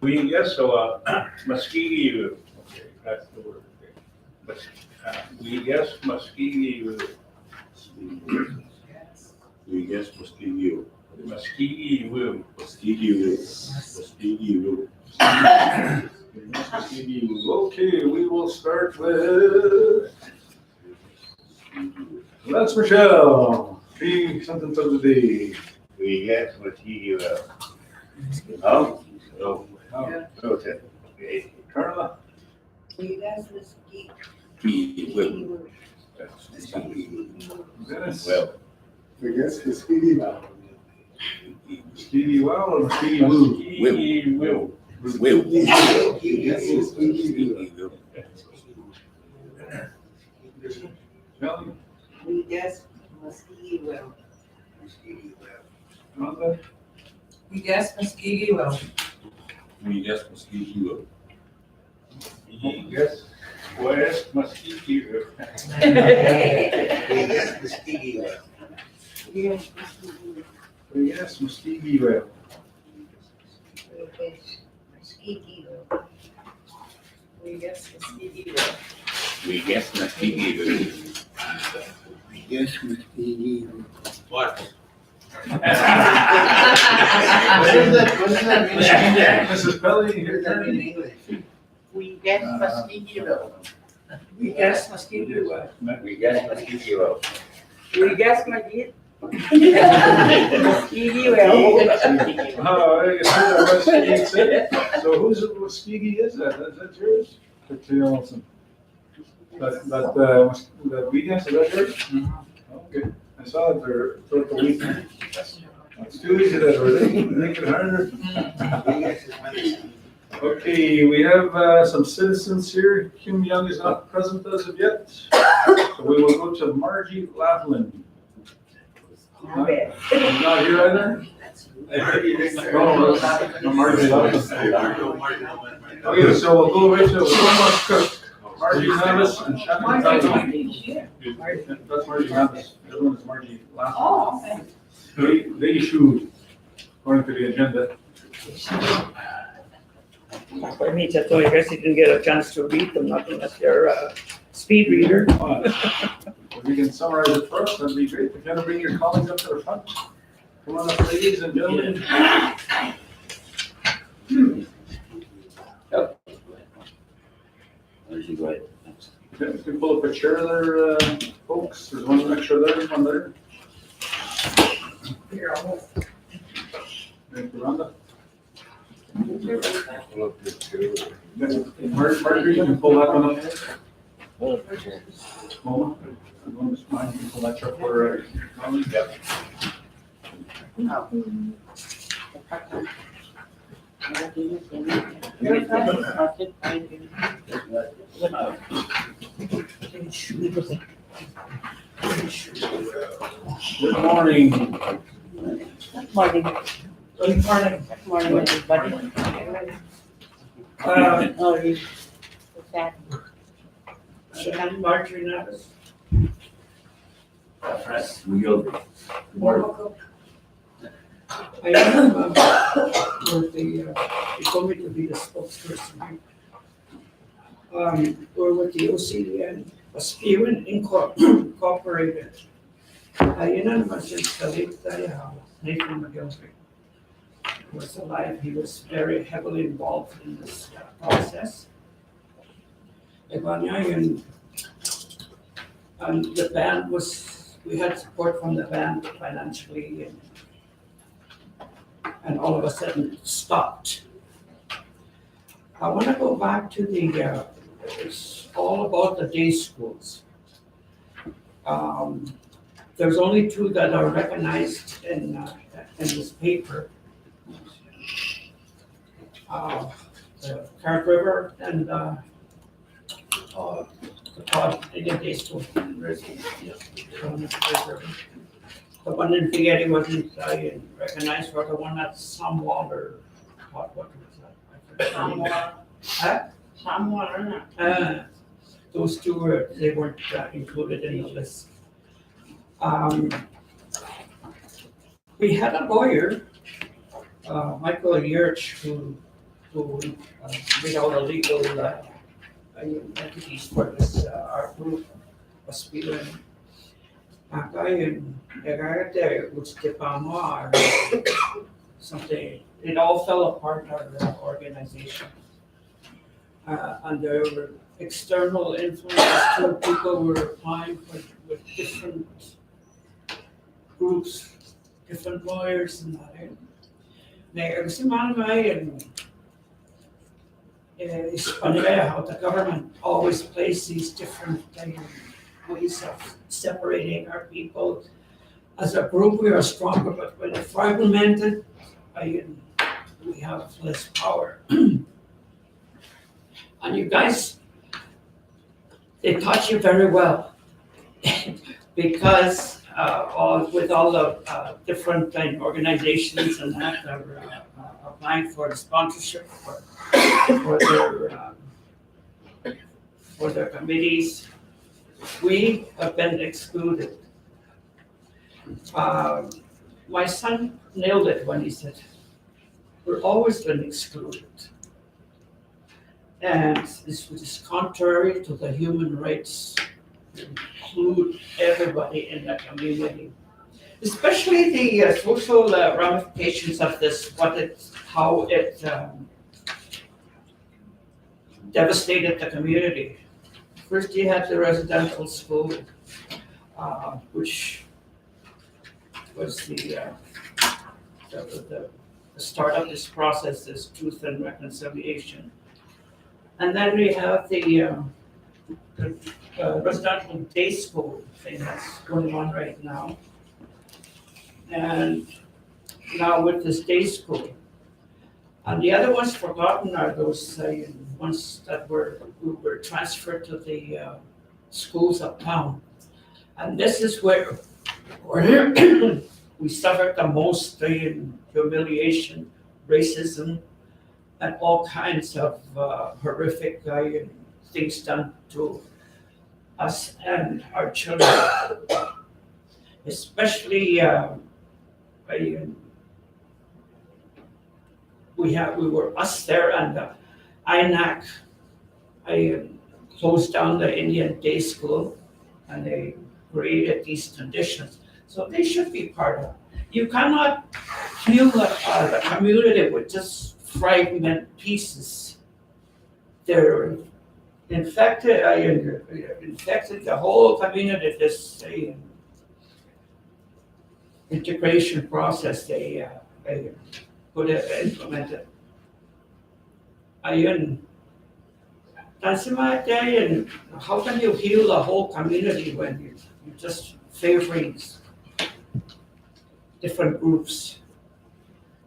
yes, so, Muskegee, okay, that's the word. Okay. We guess Muskegee, We guess Muskegee. Muskegee Woo. Muskegee. Muskegee. Okay, we will start with, that's Michelle. Three sentence of the day. We guess Muskegee. Oh, no. Oh, Okay. Carla? We guess Muskegee. Dennis? Well. We guess Muskegee now. Muskegee Well or Muskegee Woo? Muskegee Woo. Will. Yes, Muskegee. Shelley? We guess Muskegee will. Rhonda? We guess Muskegee will. We guess Muskegee. Yes. West Muskegee. Yes, Muskegee. Yes, Yes, Muskegee Well. Muskegee will. We guess Muskegee will. We guess Muskegee. Yes, Muskegee. What? What does that Mrs. Pelly, your mean turn. in English? We guess Muskegee will. We guess Muskegee will. We guess Muskegee. We guess Muskegee. Muskegee will. Oh, I guess that was Muskegee City. So whose Muskegee is that? Is that yours? Victoria Olson. That we guess, is that yours? Okay, I saw it there throughout the week. It's too easy that already, make it harder. Okay, we have some citizens here. Kim Young is not present as of yet. So we will go to Margie Laughlin. Not here either? No, Margie Laughlin. Okay, so we'll go right to Thomas Cook, Margie Navis, and Shannon Kelly. That's Margie Navis. The other one is Margie Laughlin. Oh, okay. They issued, according to the agenda. For me, just so I guess you didn't get a chance to read them, nothing at your speed reader. If you can summarize it for us, that'd be great. If you want to bring your colleagues up to the front. Come on up, ladies and gentlemen. Okay, you can pull up a chair there, folks. There's one extra there, one there. Here, I'll move. Thank you, Rhonda. Marjorie, you can pull that one up. Moma, I'm going to mine, you can pull that truck for, yep. Good morning. Morning. Good morning. Morning, everybody. Oh, you. What's that? Shannon Marjorie Navis. I am with the, they told me to be the spokesperson. We're with the OCDN, Muskegon Incorporated. Unanimous installation, Nathan McGilvery was alive. He was very heavily involved in this process. And the band was, we had support from the band financially, and all of a sudden it stopped. I want to go back to the, it's all about the day schools. There's only two that are recognized in this paper. The Carrot River and the Todd Indian Day School. The one in Figgetti wasn't recognized, but the one at Samwater, what was that? Somewhere. Those two they weren't included in the list. We had a lawyer, Michael Yurch, who to bring out a legal entities for this, our group was feeling. Ngayon, nagagate, Utstipama, or something, it all fell apart, our organization. And there were external influences too, people were applying with different groups, different lawyers and that. Kasi and it's funny how the government always plays these different ways of separating our people. As a group, we are stronger, but when it's fragmented, we have less power. And you guys, they taught you very well because with all the different organizations and that are applying for sponsorship for their committees, we have been excluded. My son nailed it when he said, "We're always been excluded." And this is contrary to the human rights to include everybody in the community, especially the social ramifications of this, how it devastated the community. First, you had the residential school, which was the start of this process, this truth and reconciliation. And then we have the residential day school thing that's going on right now. And now with this day school. And the other ones forgotten are those ones that were transferred to the schools uptown. And this is where we suffered the most humiliation, racism, and all kinds of horrific things done to us and our children. Especially, we were us there, and INAC closed down the Indian day school, and they created these conditions. So they should be part of it. You cannot heal the community with just fragment pieces. They're infected the whole community, this integration process they implemented. And how can you heal the whole community when you're just favoring different groups?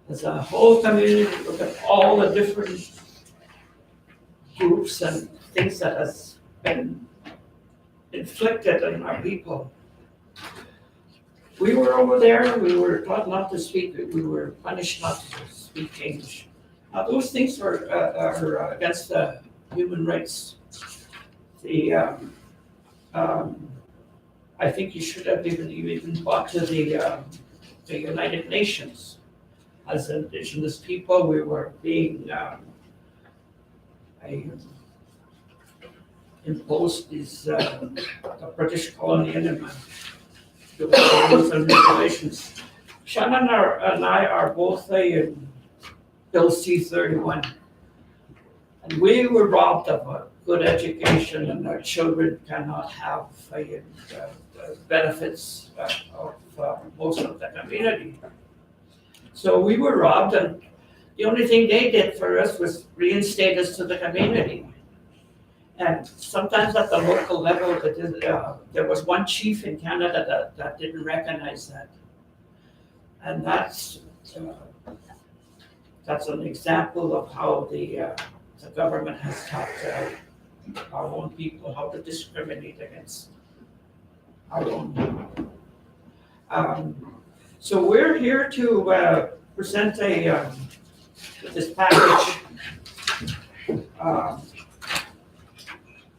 As a whole community, look at all the different groups and things that has been inflicted on our people. We were over there, we were taught not to speak, we were punished not to speak English. Now those things are against the human rights. I think you should have even brought to the United Nations. As indigenous people, we were being imposed these the British colonialism and rules and regulations. Shannon and I are both Bill C-31, and we were robbed of a good education, and our children cannot have the benefits of most of the community. So we were robbed, and the only thing they did for us was reinstate us to the community. And sometimes at the local level, there was one chief in Canada that didn't recognize that. And that's an example of how the government has taught our own people how to discriminate against our own people. So we're here to present this package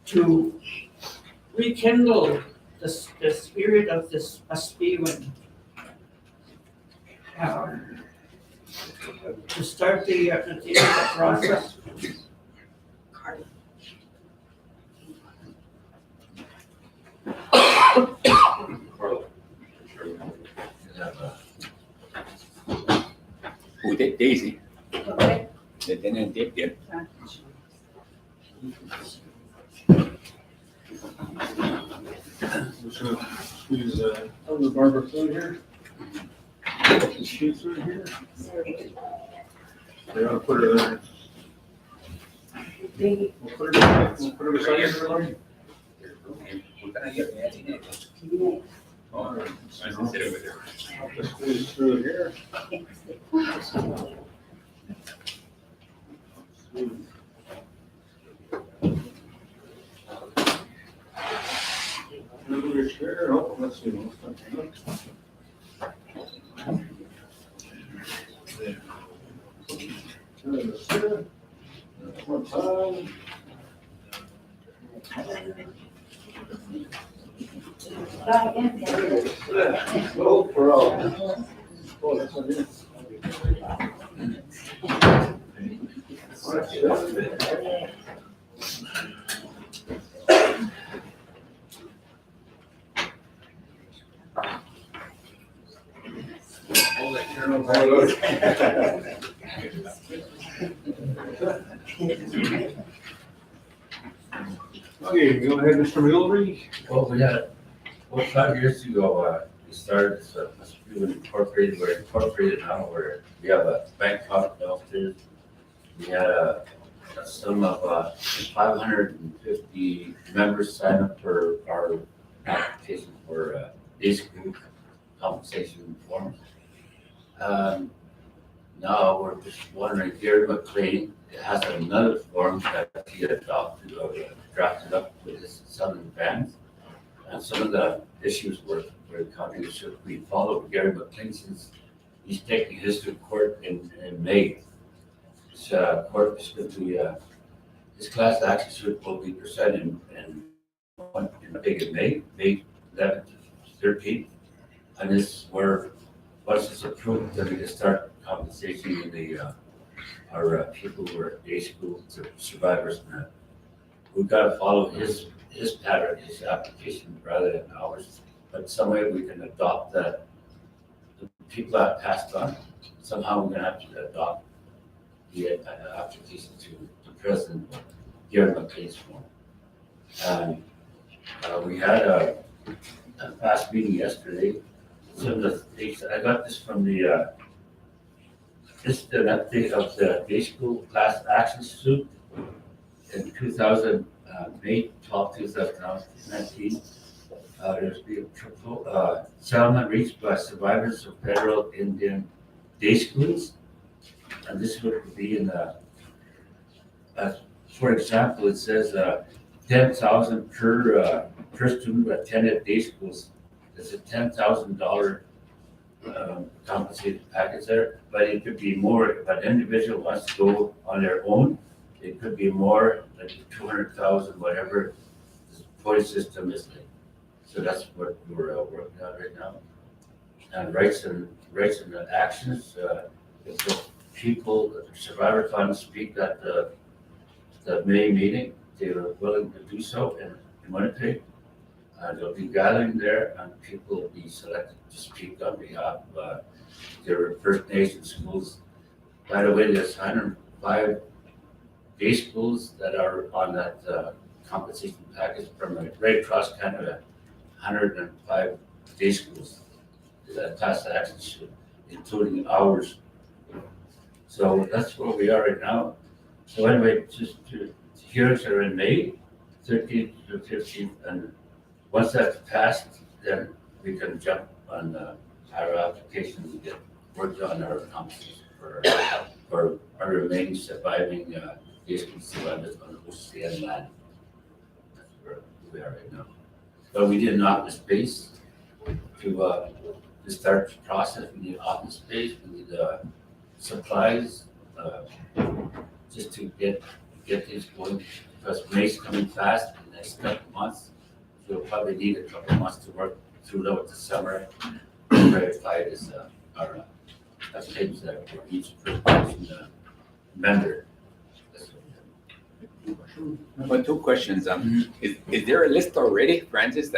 to rekindle the spirit of this Paspiwan to start the process. Who did Daisy? Okay. They didn't dip yet. Just gonna squeeze, the Barbara through here. The sheets through here. They're gonna put her there. We'll put her beside everybody. We're gonna get Nancy. All right. I can sit over there. Just squeeze through here. Move your chair. Oh, let's see. There. Turn the center. One time. No problem. Oh, that's on you. Okay, go ahead, Mr. McGilvery. Well, we had, 5 years ago, we started, so we were incorporated now, where we have a bank account downstairs. We had a sum of 550 members sign up for our application for day school compensation forms. Now, we're just wondering, Gary McLean has another form that he adopted or drafted up with his son and Vance. And some of the issues were the county should we follow Gary McLean since he's taking his to court in May. His court is going to be, his class action suit will be presented in May 11th to 13th. And this is where, once it's approved, then we can start compensation in the, our people who are day school survivors. And we've got to follow his pattern, his application rather than ours. But some way we can adopt that, the people that passed on, somehow we're gonna have to adopt the application to the president, Gary McLean's form. And we had a past meeting yesterday. So I got this from the, this is an update of the day school class action suit in May 12, 2019. There's been settlement reached by survivors of federal Indian day schools. And this would be in the, for example, it says $10,000 per student who attended day schools. There's a $10,000 compensated package there, but it could be more if an individual wants to go on their own. It could be more, like 200,000, whatever the point system is like. So that's what we're working on right now. And rights and actions. If the people, the survivors want to speak at the May meeting, they are willing to do so in Winnipeg. They'll be gathering there, and people will be selected to speak on behalf of their First Nation schools. By the way, there's 105 day schools that are on that compensation package from right across Canada. 105 day schools that class action should, including ours. So that's where we are right now. So anyway, just to hearings are in May 13th to 15th, and once that's passed, then we can jump on our application and get worked on our compensation for our remaining surviving day school survivors on the OCN land. That's where we are right now. But we did not have the space to start the process. We need office space, we need supplies, just to get things going. Because May's coming fast in the next couple months. We'll probably need a couple months to work through the summer to verify this our states that for each first person member. But two questions, is there a list already, Francis,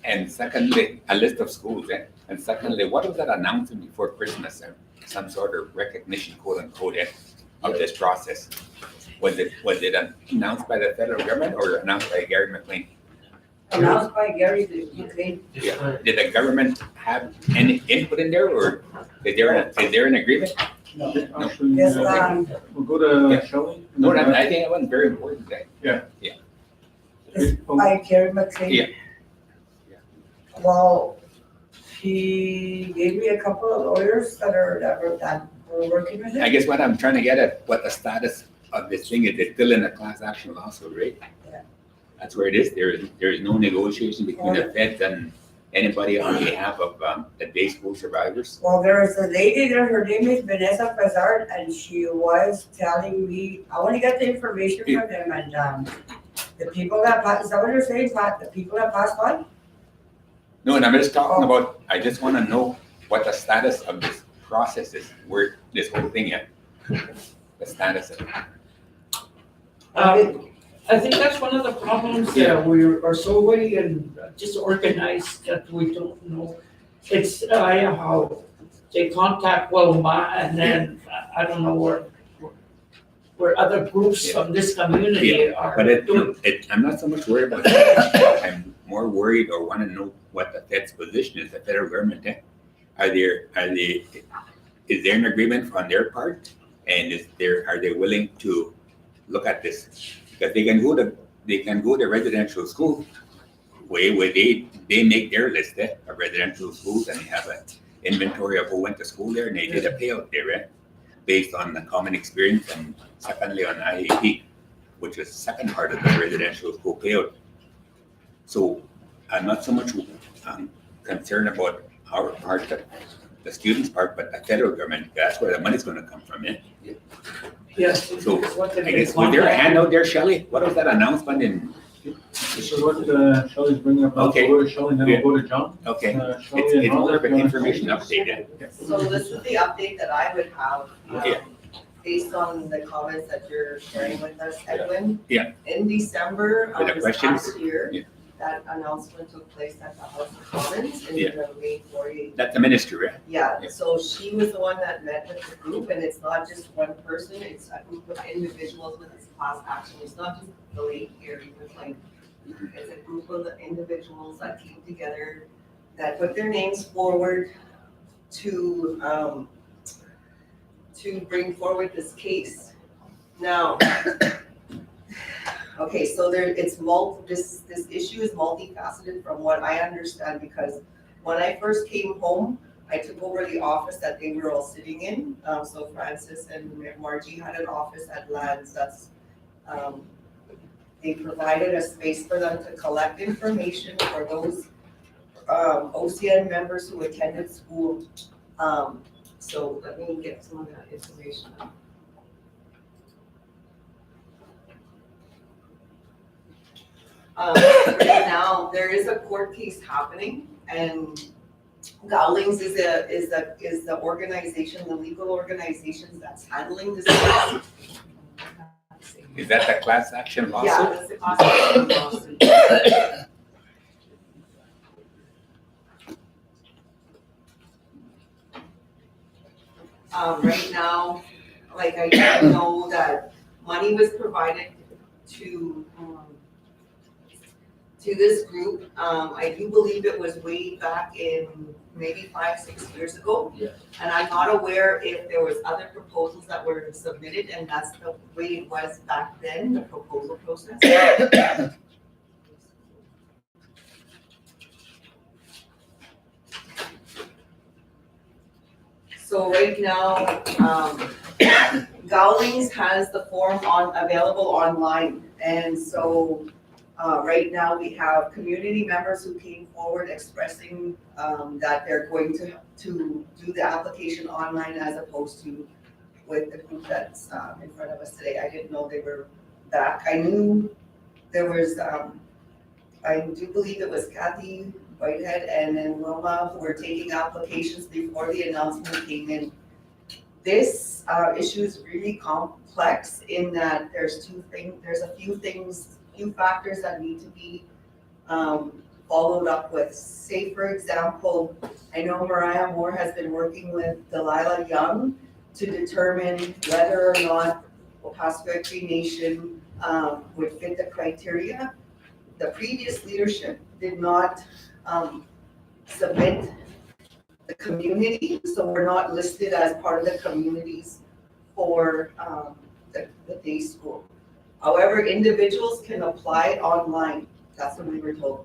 and secondly, a list of schools, and secondly, what was that announcement before Christmas, some sort of recognition, quote unquote, of this process? Was it announced by the federal government or announced by Gary McLean? Announced by Gary McLean. Yeah. Did the government have any input in there, or is there an agreement? Actually, Yes, we'll go to Shelley. No, I think that was very important, by Gary McLean. Yeah. Well, he gave me a couple of lawyers that were working with him. I guess what I'm trying to get at, what the status of this thing is, it's still in a class action lawsuit, right? Yeah. That's where it is. There is no negotiation between the feds and anybody on behalf of the day school survivors. Well, there is a lady there, her name is Vanessa Pazard, and she was telling me, I want to get the information from them, and the people that passed, is that what you're saying, Pat? The people that passed on? No, and I'm just talking about, I just want to know what the status of this process is, where this whole thing is, the status of it. I think that's one of the problems, we are so way and disorganized that we don't know. It's, how they contact Wilma and then, I don't know where other groups from this community are But doing. I'm not so much worried about that. I'm more worried or want to know what the Fed's position is, the federal government. Is there an agreement on their part? And are they willing to look at this? Because they can go to residential school where they make their list of residential schools, and they have an inventory of who went to school there, and they did a payout there, right? Based on the common experience, and secondly on IAP, which is the second part of the residential school payout. So I'm not so much concerned about our part, the students' part, but the federal government. That's where the money's going to come from, yeah? Yes. So, it's what I guess, was there a handout there, Shelley? What was that announcement in? This is what Shelley's bringing up. Okay. We'll go to Shelley, then we'll go to John. Okay, Shelley it's and more of an Robert, information update, yeah? So this is the update that I would have, Yeah. based on the comments that you're sharing with us, Edwin. Yeah. In December With the of this questions? past year, Yeah. that announcement took place at the House of Commons in Yeah. the main 48. That's the ministry, right? Yeah, Yeah. so she was the one that met with the group, and it's not just one person, it's a group of individuals with this class action. It's not just the lady here, it's like, it's a group of individuals that came together, that put their names forward to bring forward this case. Now, okay, so this issue is multifaceted from what I understand, because when I first came home, I took over the office that they were all sitting in. So Francis and Margie had an office at Lands they provided a space for them to collect information for those OCN members who attended school. So let me get some of that information. Right now, there is a court case happening, and Gowlings is the organization, the legal organization that's handling this case. Is that the class action lawsuit? Yeah, that's the class action lawsuit. Right now, like I know that money was provided to this group. I do believe it was way back in maybe 5-6 years ago. Yeah. And I'm not aware if there was other proposals that were submitted, and that's the way it was back then, the proposal process. So right now, Gowlings has the form available online, and so right now we have community members who came forward expressing that they're going to do the application online as opposed to with the group that's in front of us today. I didn't know they were back. I knew there was, I do believe it was Kathy Whitehead and then Wilma who were taking applications before the announcement came in. This issue is really complex in that there's a few factors that need to be followed up with. Say, for example, I know Mariah Moore has been working with Delilah Young to determine whether or not Opaskwaykwi Nation would fit the criteria. The previous leadership did not submit the community, so we're not listed as part of the communities for the day school. However, individuals can apply online. That's what we were told.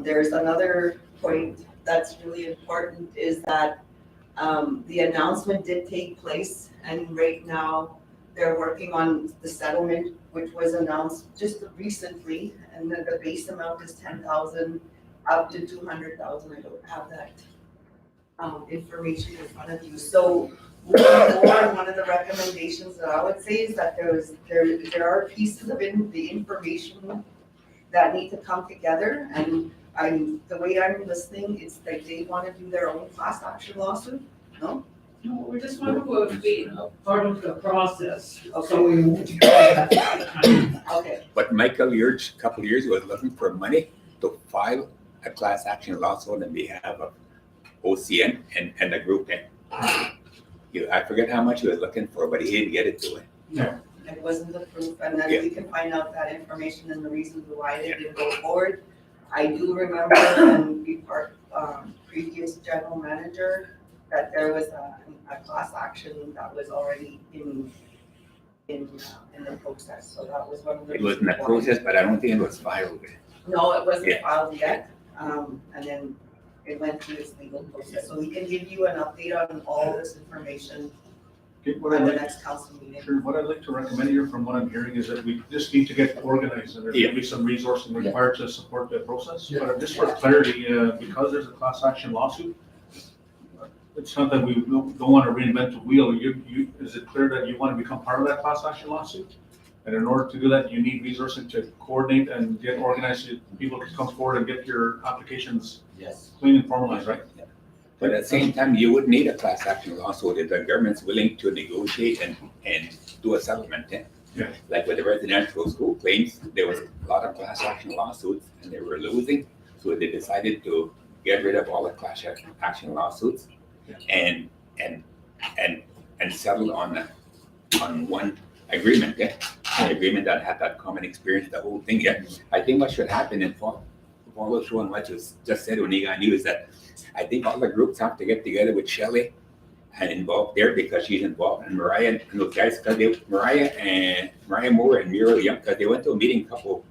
There's another point that's really important is that the announcement did take place, and right now they're working on the settlement, which was announced just recently, and the base amount is 10,000 up to 200,000. I don't have that information in front of you. So moving forward, one of the recommendations that I would say is that there are pieces of the information that need to come together, and the way I'm listening, it's like they want to do their own class action lawsuit, no? No, we just want to be part of the process, Okay. so we won't have that. Okay, But Michael, a couple of years ago, was looking for money to file a class action lawsuit on behalf of OCN and the group. I forget how much he was looking for, but he didn't get it to it. it wasn't approved, and then Yeah. we can find out that information and the reasons why they didn't go forward. I do remember when we previous general manager, that there was a class action that was already in the process, so that was one of the. It was in the reasons why. process, but I don't think it was filed. No, it wasn't Yeah. filed yet, and then it went through its legal process, so we can give you an update on all this information Okay, what at I'd the like, next council meeting. sure, what I'd like to recommend here from what I'm hearing is that we just need to get organized, and there's gonna be some resourcing required to support the process. But just for clarity, because there's a class action lawsuit, it's not that we don't want to reinvent the wheel. Is it clear that you want to become part of that class action lawsuit? And in order to do that, you need resources to coordinate and get organized, so people can come forward and get your applications Yes. clean and formalized, right? But at the same time, you would need a class action lawsuit if the government's willing to negotiate and do a settlement. Yeah. Like with the residential school claims, there was a lot of class action lawsuits and they were losing. So they decided to get rid of all the class action lawsuits and settle on one agreement, an agreement that had that common experience, the whole thing. I think what should happen in follow through on what you just said when you got new is that I think all the groups have to get together with Shelley and involved there because she's involved, and Mariah and those guys, because Mariah Moore and Muriel Young, because they went to a meeting a couple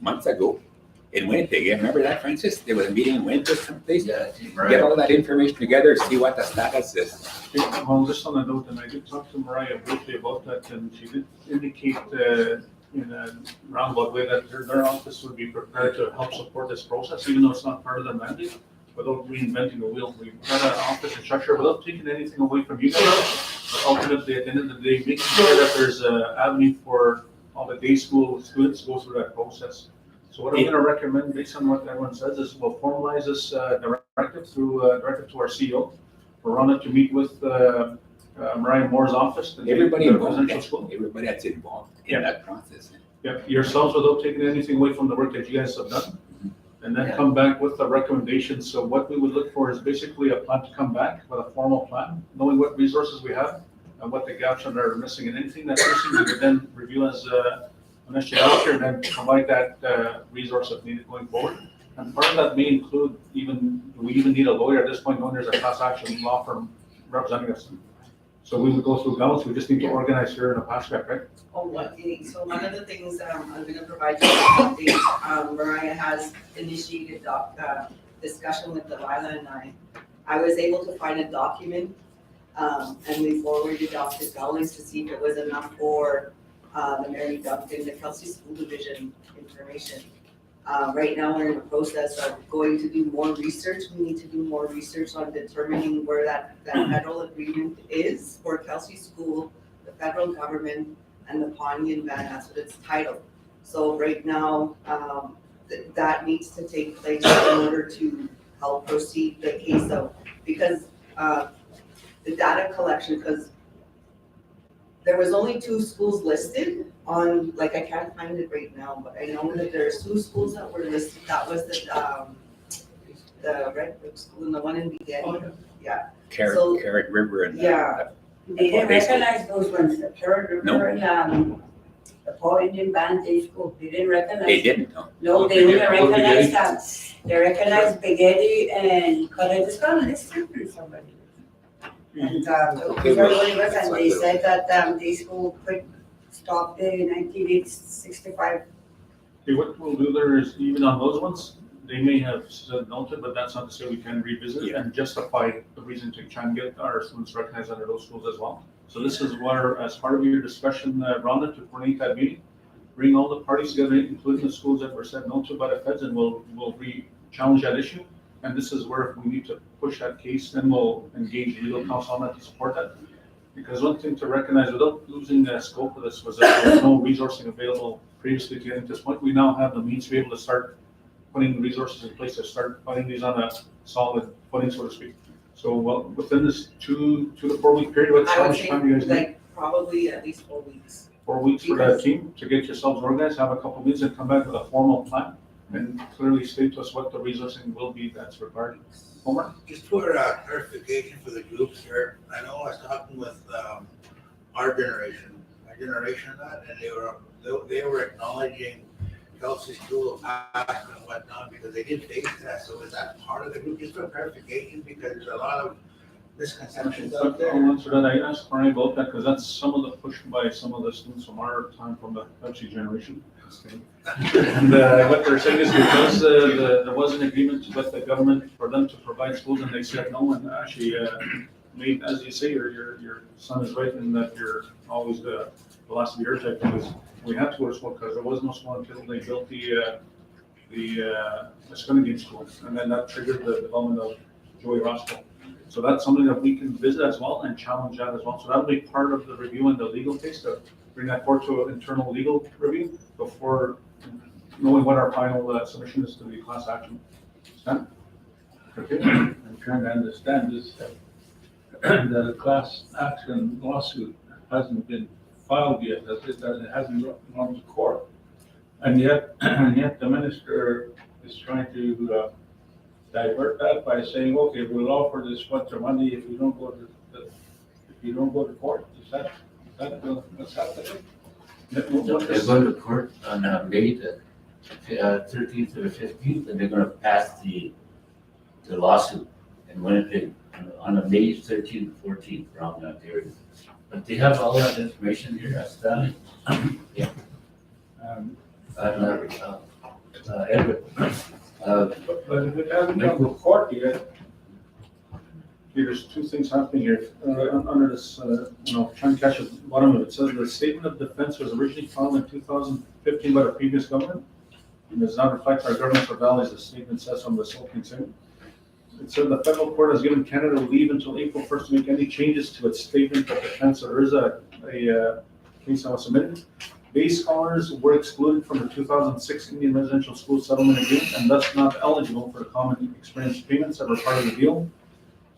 months ago in Winnipeg. Yeah, remember that, Francis? There was a meeting in Winnipeg someplace. Yeah. Get all that information together, see what the status is. Well, just on a note, and I did talk to Mariah briefly about that, and she did indicate in a roundabout way that their office would be prepared to help support this process, even though it's not part of their mandate, without reinventing the wheel. We've got an office and structure without taking anything away from you guys, but ultimately, at the end of the day, making sure that there's an avenue for all the day school students to go through that process. So what I'm gonna recommend, based on what everyone says, is we'll formalize this directive directive to our CEO. We'll run it to meet with Mariah Moore's office. Everybody the involved, residential school. everybody that's involved in that process. Yeah, yourselves without taking anything away from the work that you guys have done. And then come back with a recommendation. So what we would look for is basically a plan to come back with a formal plan, knowing what resources we have and what the gaps are missing, and anything that's missing, we would then review as an SJ out here and then provide that resource if needed going forward. And part of that may include we even need a lawyer at this point, knowing there's a class action law firm representing us. So we would go through balance, we just need to organize here in a past track, right? So one of the things I'm gonna provide you with updates, Mariah has initiated discussion with Delilah and I was able to find a document, and we forwarded Dr. Gowlings to see if it was enough for the Mary Duncan, the Kelsey School Division information. Right now, we're in the process of going to do more research. We need to do more research on determining where that federal agreement is for Kelsey School, the federal government, and the Ponyan ban, that's what it's titled. So right now, that needs to take place in order to help proceed the case of, because the data collection, because there was only 2 schools listed on, like, I can't find it right now, but I know that there's 2 schools that were listed. That was the Red Brook School and the one in Begay. So- Carrot River and. Yeah. They didn't Day school. recognize those ones, the third No. river and, the Paul Indian Band Day School, they didn't recognize. They didn't, no. No, they They only didn't. recognize that, they recognize Spaghetti and, but I just got a list from somebody. And, everybody was, and they said that, day school could stop in 1965. Okay, what we'll do there is, even on those ones, they may have said noted, but that's not to say we can revisit Yeah. and justify the reason to try and get our students recognized under those schools as well. So this is where, as part of your discussion, Rhonda, to coordinate that meeting, bring all the parties together, including the schools that were said no to by the feds, and we'll challenge that issue. And this is where if we need to push that case, then we'll engage legal counsel on that to support that. Because one thing to recognize, without losing the scope of this, was that there was no resourcing available previously to getting to this point. We now have the means to be able to start putting resources in place to start putting these on a solid footing, so to speak. So, well, within this 2 to 4 week period, I how would much say, time do you guys need? like, probably at least 4 weeks. 4 weeks for that team to get yourselves organized, have a couple meetings and come back with a formal plan and clearly state to us what the resourcing will be that's required. Homer? Just for clarification for the groups here, I know I was talking with our generation, and they were acknowledging Kelsey's school of past and whatnot, because they did face that. So is that part of the group, just for clarification, because there's a lot of misconceptions out there? I'll answer that. I asked Barney about that because that's some of the push by some of the students from our time, from the Pepsi generation. And what they're saying is because there was an agreement with the government for them to provide schools and they said no, and actually made, as you say, your son is right in that you're always the last of the earth, I think, is we had to go to school because there was no school until they built the Scunnigan school, and then that triggered the development of Joey Roscoe. So that's something that we can visit as well and challenge that as well. So that'll be part of the review and the legal case to bring that forward to an internal legal review before knowing what our final submission is to the class action. Stan? Okay. I'm trying to understand this, the class action lawsuit hasn't been filed yet, it hasn't gone to court. And yet the minister is trying to divert that by saying, okay, we'll offer this much money if you don't go to court. Is that what's happening? They're going to court on May the 13th or 15th, and they're gonna pass the lawsuit in Winnipeg on the May 13th, 14th, around that area. But they have all that information here, that's done. Yeah. Edward. But if it hasn't gone to court yet, There's two things happening here. Under this, trying to catch the bottom of it. It says the statement of defense was originally filed in 2015 by the previous government and does not reflect our government's or values, the statement says on the resulting statement. It said the federal court has given Canada leave until April 1st to make any changes to its statement of defense. So there is a case I was submitted. Day scholars were excluded from the 2006 Indian Residential School Settlement Agreement and thus not eligible for the common experience payments that were part of the deal.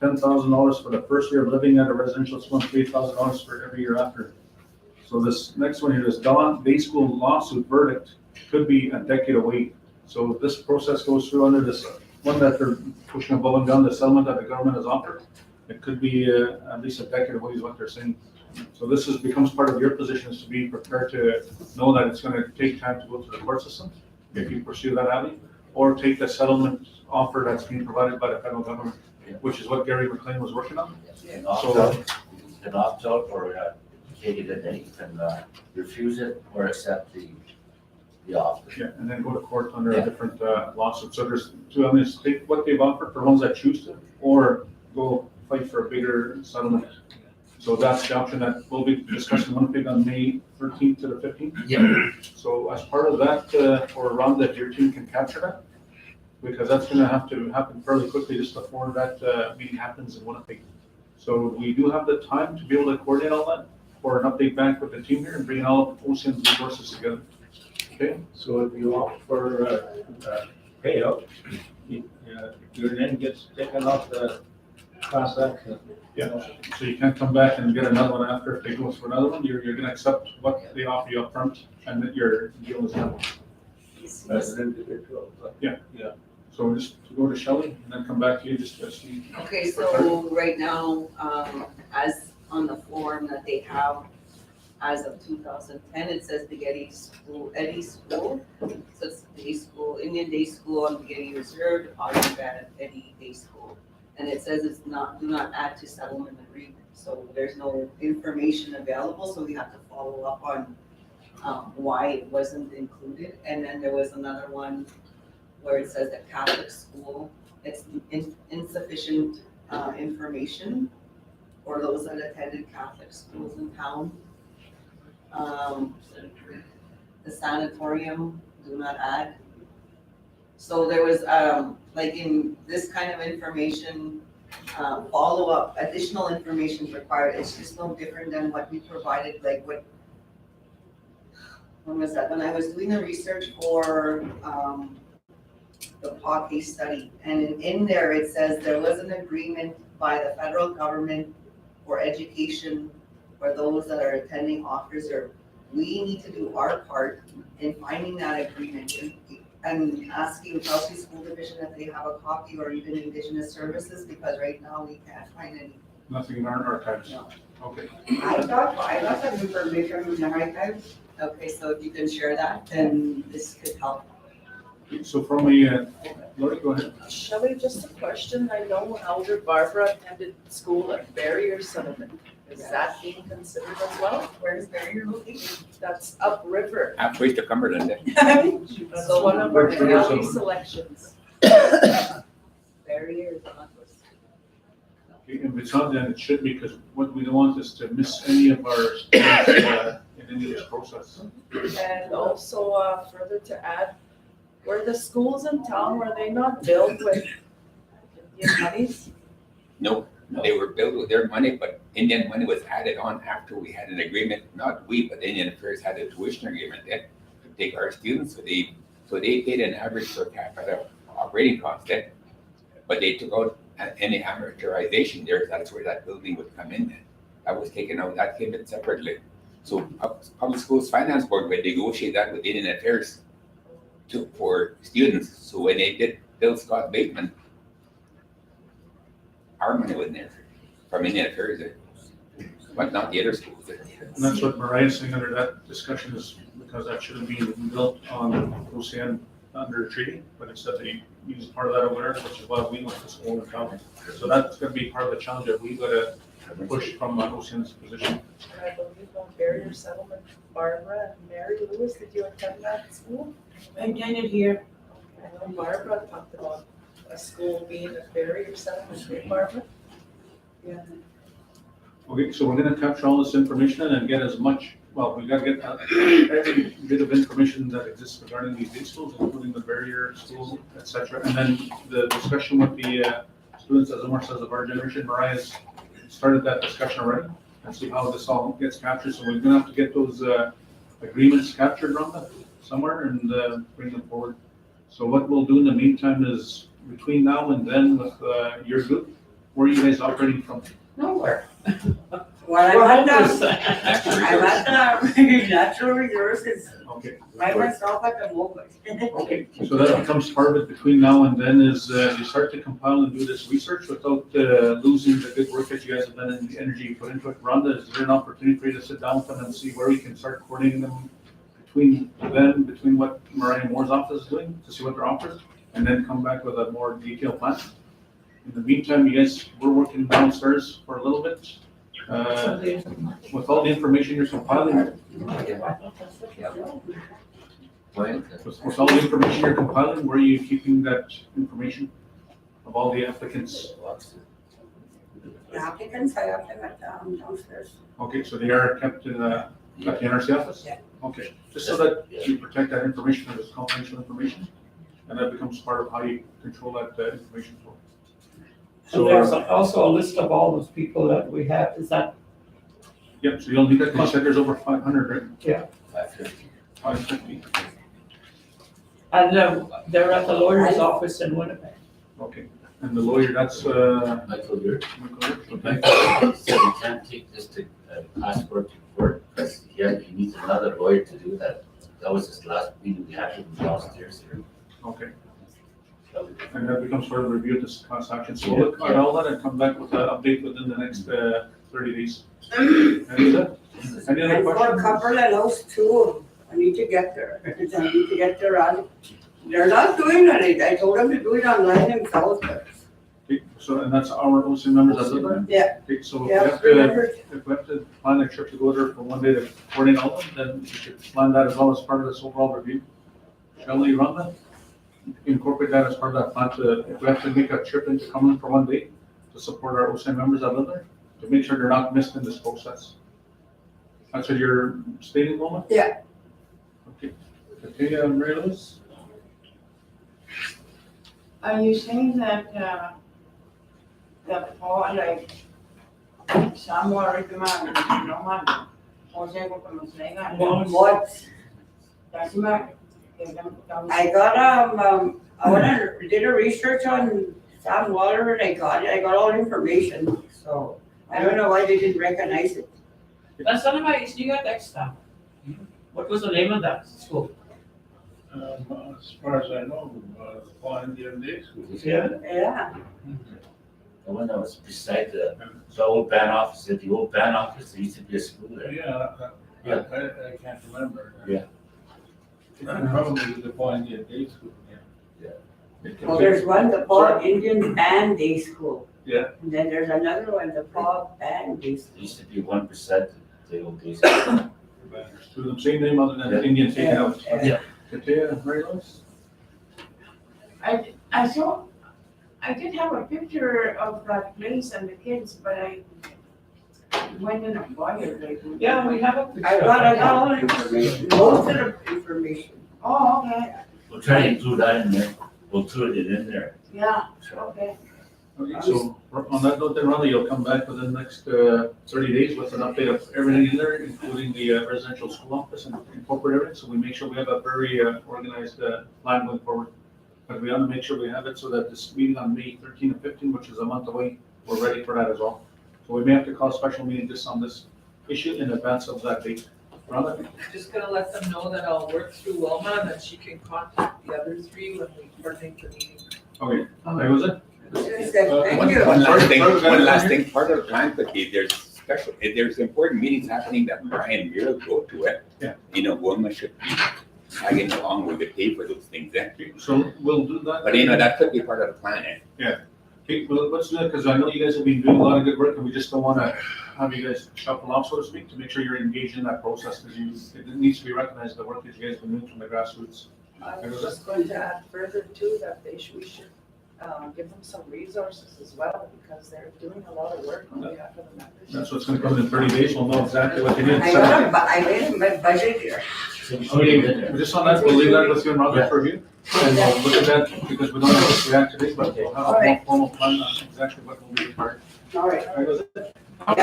$10,000 for the first year of living at a residential school and $3,000 for every year after. So this next one here, this day school lawsuit verdict could be a decade away. So this process goes through under this one that they're pushing above and beyond the settlement that the government has offered. It could be at least a decade away is what they're saying. So this becomes part of your position is to be prepared to know that it's going to take time to go through the court system if you pursue that avenue, or take the settlement offer that's being provided by the federal government, which is what Gary McLean was working on. An opt out or take it, and then you can refuse it or accept the offer. Yeah, and then go to court under a Yeah. different lawsuit. So there's two avenues, take what they've offered for ones that choose to, or go fight for a bigger settlement. So that's the option that we'll be discussing Winnipeg on May 13th to the 15th. Yeah. So as part of that, for Rhonda, if your team can capture that, because that's gonna have to happen fairly quickly just before that meeting happens in Winnipeg. So we do have the time to be able to coordinate all that for an update back with the team here and bring all of OCN's resources together. Okay? so if you opt for payout, your name gets taken off the class action. Yeah, so you can't come back and get another one after if they go for another one, you're gonna accept what they offer you up front, and that your deal is done. As an individual. Yeah. So just go to Shelley and then come back to you just to see. Okay, so right now, as on the form that they have, as of 2010, it says Spaghetti School, Eddie School. So it's day school, Indian Day School on Spaghetti Reserve, deposit at Eddie Day School. And it says it's not, do not add to settlement agreement. So there's no information available, so we have to follow up on why it wasn't included. And then there was another one where it says that Catholic school, it's insufficient information for those that attended Catholic schools in town. The sanatorium, do not add. So there was, like in this kind of information, follow-up, additional information is required. It's just no different than what we provided, like when was that? When I was doing the research for, the PAW case study, and in there it says there was an agreement by the federal government for education for those that are attending officer. We need to do our part in finding that agreement and asking Kelsey School Division if they have a copy, or even Indigenous Services, because right now we can't find any. Nothing in our archives? No. Okay. I got that information from the archives. Okay, so if you can share that, then this could help. So from a, Lori, go ahead. Shelley, just a question. I know Elder Barbara attended school at Barrier Settlement. Is that being considered as well? Where's Barrier located? That's upriver. Halfway to Cumberland. That's So one of our where's Barrier county Settlement? selections. Barrier is not listed. Okay, if it's not, then it should be, because what we don't want is to miss any of our students in any of this process. And also, further to add, were the schools in town, were they not built with Indian monies? No, they were built with their money, but Indian money was added on after we had an agreement, not we, but Indian Affairs had a tuition agreement then to take our students, so they paid an average per capita operating cost then. But they took out any amortization there, that's where that building would come in then. That was taken out, that came in separately. So Public Schools Finance Board would negotiate that with Indian Affairs for students. So when they did Bill Scott Bateman, our money wasn't there from Indian Affairs, but not the other schools. And that's what Mariah's saying under that discussion is, because that should have been built on OCN under a treaty, but instead they used part of that awareness, which is why we went to school in town. So that's gonna be part of the challenge that we gotta push from OCN's position. And I believe on Barrier Settlement, Barbara and Mary Lewis, did you attend that school? I attended here. I know Barbara talked about a school being a Barrier Settlement, right, Barbara? Yeah. Okay, so we're gonna capture all this information and get as much, well, we gotta get every bit of information that exists regarding these day schools, including the barrier school, et cetera. And then the discussion with the students, as Omar says, of our generation, Mariah's started that discussion already, and see how this all gets captured. So we're gonna have to get those agreements captured, Rhonda, somewhere, and bring them forward. So what we'll do in the meantime is, between now and then with your group, where are you guys operating from? Nowhere. Well, I'm at the natural resources, Okay. by myself at the moment. Okay, so that becomes part of it between now and then is you start to compile and do this research without losing the good work that you guys have done and the energy you put into it. Rhonda, is there an opportunity for you to sit down with them and see where we can start coordinating them between what Mariah Moore's office is doing, to see what their offers, and then come back with a more detailed plan? In the meantime, you guys, we're working downstairs for a little bit. With all the information you're compiling, with all the information you're compiling, where are you keeping that information of all the applicants? The applicants, I have them at downstairs. Okay, so they are kept in at the NRC office? Yeah. Okay, just so that you protect that information as confidential information, and that becomes part of how you control that information flow. So there's also a list of all those people that we have, is that, Yep, so you'll need that, you said there's over 500, right? Yeah. 550, and they're at the lawyer's office in Winnipeg. okay. And the lawyer, that's, Michael, you're, Michael said he can't take this to, passport to court, because he needs another lawyer to do that. That was his last meeting we had with him downstairs here. okay, So, and that becomes further review of this class action. So we'll look at all that and come back with an update within the next 30 days. And that's it. Any other And for questions? Cumberland House too, I need to get there. I need to get there on. They're not doing it. I told them to do it online themselves, but. Okay, so, and that's our OC members that live there? Yeah. Okay, so if we Yeah, have to, remember, if we have to plan a trip to go there for one day to coordinate all of them, then we should plan that as well as part of this overall review. Shall you run that? Incorporate that as part of that plan to, if we have to make a trip into Cumberland for one day to support our OC members that live there, to make sure they're not missed in this process. That's what you're stating, Loma? Yeah. Okay, okay, Mary Liz? Are you saying that, the Paul, like, somewhere recommend, no matter, Jose, como se diga, what? doesn't matter. Give them- I got, did a research on Sam Water and I got it. I got all the information. So I don't know why they didn't recognize it. That's none of my, you got that stuff. What was the name of that school? As far as I know, Paul Indian Day School. Yeah. Yeah. the one that was beside the old band office, at the old band office, there used to be a school there. Yeah, I can't remember. Yeah. Probably the Paul Indian Day School, yeah. Well, there's one, the Paul Indian Band Day School. Yeah. And then there's another one, the Paul Band Day School. There used to be 1% the old days. There's two of them, same name other than Yeah. Indian taken out. Yeah. Katia, Mary Louise? I saw, I did have a picture of that place and the kids, but I went in a fire lately. Yeah, we have a picture. I got all the information, most of the information. Oh, okay, We'll try to include that in there. We'll include it in there. yeah, So, okay. Okay, so on that note, then Ronnie, you'll come back within the next 30 days with an update of everything in there, including the residential school office and incorporate everything, so we make sure we have a very organized plan going forward. But we want to make sure we have it so that this meeting on May 13 and 15, which is a month away, we're ready for that as well. So we may have to call a special meeting just on this issue in advance of that date. Rhonda? Just gonna let them know that I'll work through Wilma and that she can contact the other three when we coordinate the meeting. Okay, that was it? Thank you. One last thing, Sorry, one last thing, part of the plan could be, there's important meetings happening that Brian will go to it. Yeah. You know, Wilma should be tagging along with the pay for those things, eh? So we'll do that. But you know, that could be part of the plan, eh? Okay, well, let's do that, because I know you guys have been doing a lot of good work, and we just don't want to have you guys shuffle off, so to speak, to make sure you're engaged in that process, because it needs to be recognized, the work that you guys have been doing from the grassroots. I was just going to add further too, that we should give them some resources as well, because they're doing a lot of work on behalf of the members. That's what's going to come in 30 days, we'll know exactly what they did. I made my budget here. so we should get in there. Okay, just on that, we'll leave that with you and Roger for review, and we'll look at that, because we don't know what we have today, but we'll have a more formal plan on exactly what will be required. All right. All right, was it? Thank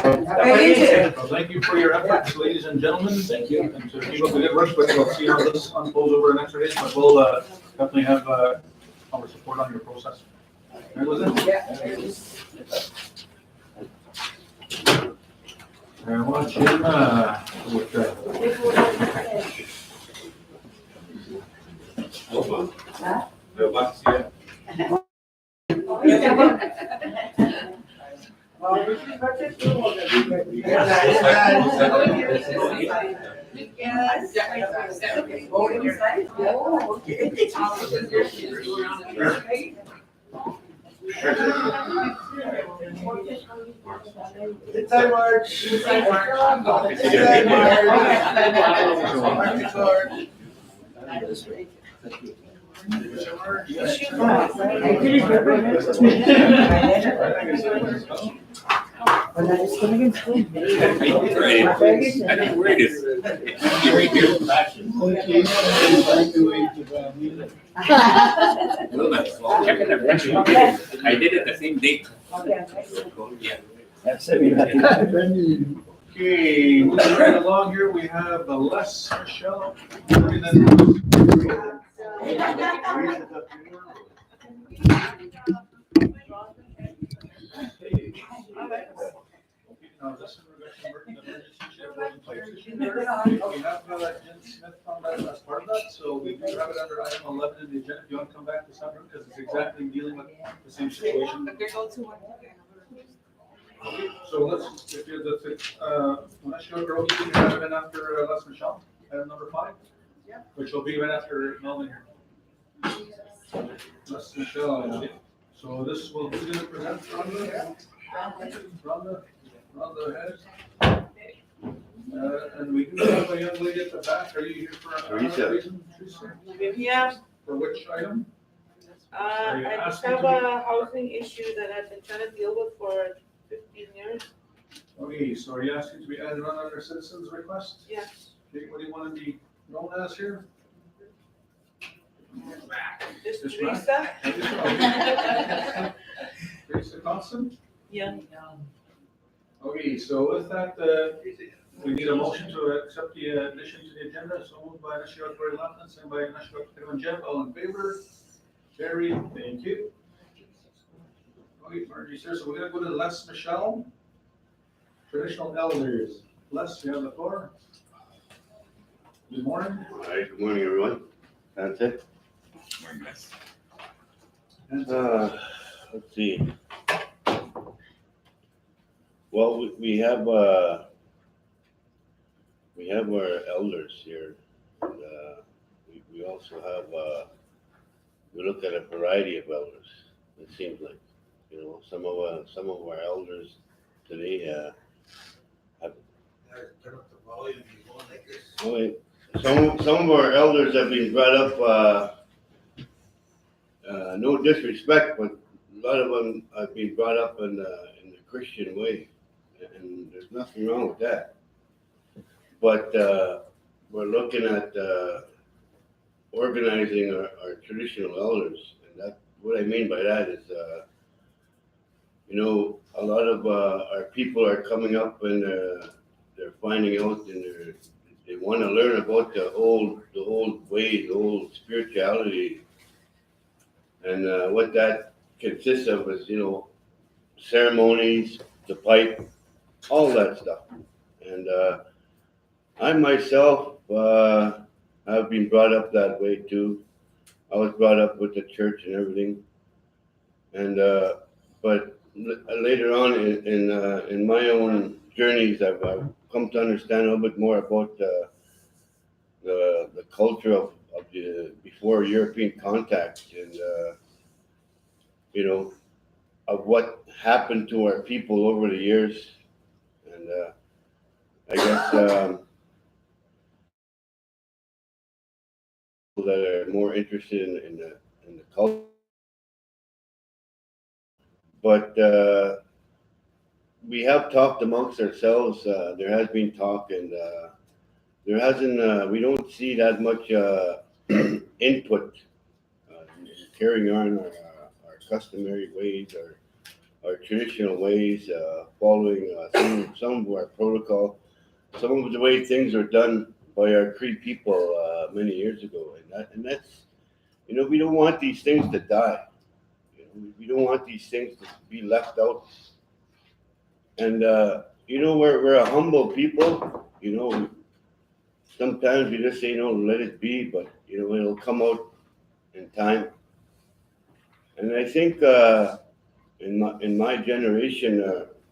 you. Well, thank you for your efforts, ladies and gentlemen. Thank you. And to keep up the good work, but we'll see how this unfolds over the next 3 days, but we'll definitely have our support on your process. Right, was it? And watch him with Well, this is what it's doing. Yes. Voting site? Oh, okay. Good time, March. Good Good time, March. When I was living in school. Right, I know where it is. It's right here. Wilma, check in the pressure. I did it the same day. Yeah. That's it. Okay, moving right along here, we have Les, Michelle. We have Jen Smith on that as part of that, so we do have it under item 11 in the agenda. If you want to come back to Sandra, because it's exactly dealing with the same situation. Okay, so let's, if you're unless you're girl, you can have it in after Les Michelle, item number 5. Yeah. Which will be right after Melvin here. Les Michelle, so this will be going to present Rhonda has. And we do have a young lady at the back. Are you here for another reason? Teresa? Yeah, For which item? I just have a housing issue that I've been trying to deal with for 15 years. Okay, so are you asking to be added on under citizens request? Yes. Okay, what do you want to be known as here? This This Teresa? Teresa Thompson? Yeah. Okay, so with that, we need a motion to accept the addition to the agenda. So moved by National Corey Lappin, sent by National Kevin Jeff. All in favor? Carried. Thank you. Okay, Margie, sir, so we're gonna go to Les Michelle. Traditional elders. Les, you have the floor. Good morning. All right, good morning, everyone. That's it. Morning, Les. Let's see. Well, we have our elders here. And, we also have, we look at a variety of elders, it seems like. You know, some of our elders today, Guys, turn up the volume, you going like this. oh, wait, some of our elders have been brought up, no disrespect, but a lot of them have been brought up in the Christian way, and there's nothing wrong with that. But we're looking at organizing our traditional elders, and that what I mean by that is, you know, a lot of our people are coming up and they're finding out and they want to learn about the old ways, the old spirituality. And what that consists of is, you know, ceremonies, the pipe, all that stuff. And I myself have been brought up that way too. I was brought up with the church and everything. And but later on in my own journeys, I've come to understand a little bit more about the culture of the before European contact, and you know, of what happened to our people over the years. And I guess people that are more interested in the culture, but we have talked amongst ourselves. There has been talk, and there hasn't. We don't see that much input in carrying on our customary ways, our traditional ways, following some of our protocol, some of the way things are done by our Cree people many years ago, and that's, you know, we don't want these things to die. You know, we don't want these things to be left out. And you know, we're a humble people. You know, sometimes we just say, you know, let it be, but you know, it'll come out in time. And I think in my generation,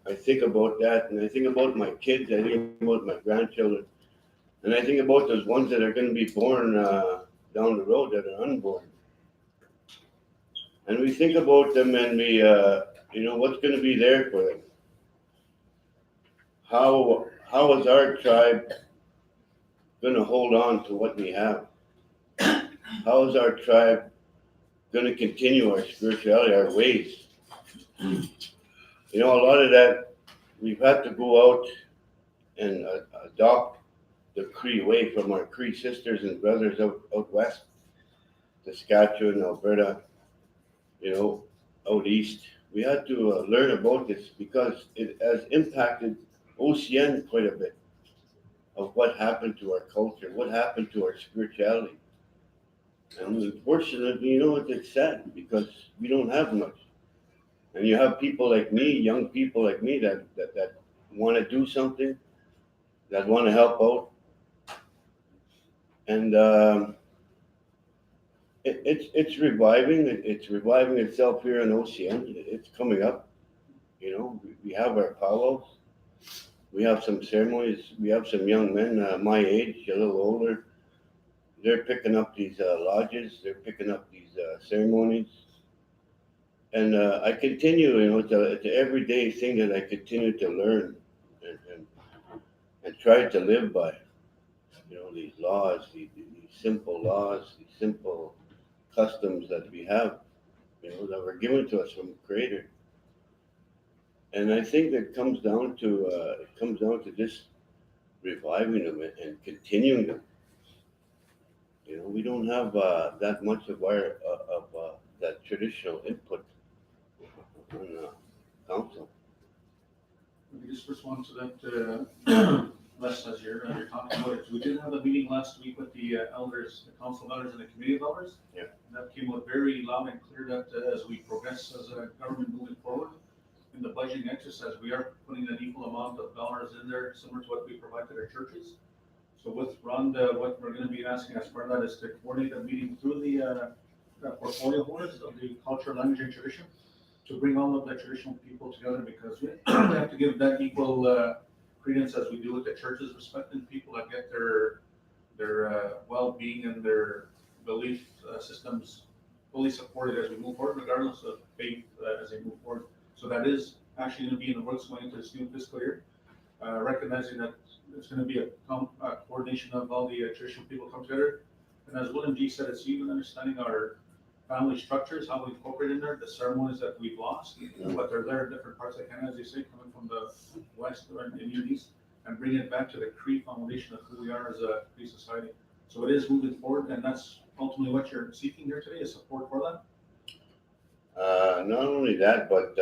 I think about that, and I think about my kids, I think about my grandchildren, and I think about those ones that are going to be born down the road that are unborn. And we think about them, and we, you know, what's going to be there for them. How is our tribe going to hold on to what we have? How is our tribe going to continue our spirituality, our ways? You know, a lot of that, we've had to go out and adopt the Cree way from our Cree sisters and brothers out west, Saskatchewan, Alberta, you know, out east. We had to learn about this because it has impacted OCN quite a bit of what happened to our culture, what happened to our spirituality. And unfortunately, you know, it's sad because we don't have much. And you have people like me, young people like me that want to do something, that want to help out, And it's reviving. It's reviving itself here in OCN. It's coming up. You know, we have our powwows. We have some ceremonies. We have some young men my age, a little older. They're picking up these lodges. They're picking up these ceremonies. And I continue, you know, it's an everyday thing that I continue to learn and try to live by. You know, these laws, these simple laws, these simple customs that we have, you know, that were given to us from the Creator. And I think that comes down to just reviving them and continuing them. You know, we don't have that much of that traditional input on council. Let me just respond to that, Les, as you're talking about it. We did have a meeting last week with the elders, the council elders and the committee of elders. Yeah. And that came out very loud and clear that as we progress as a government moving forward in the budgeting exercise, we are putting an equal amount of dollars in there, similar to what we provide to our churches. So with Rhonda, what we're gonna be asking as part of that is to coordinate a meeting through the portfolio boards of the culture, language, and tradition, to bring all of the traditional people together, because we have to give that equal credence as we do with the churches, respecting people that get their well-being and their belief systems fully supported as we move forward, regardless of faith as they move forward. So that is actually gonna be in the works going into this new fiscal year, recognizing that it's gonna be a coordination of all the traditional people come together. And as William G said, it's even understanding our family structures, how we incorporate in there, the ceremonies that we've lost, but they're there in different parts of Canada, as they say, coming from the west and the east, and bring it back to the Cree foundation of who we are as a Cree society. So it is moving forward, and that's ultimately what you're seeking here today, is support for that. Not only that, but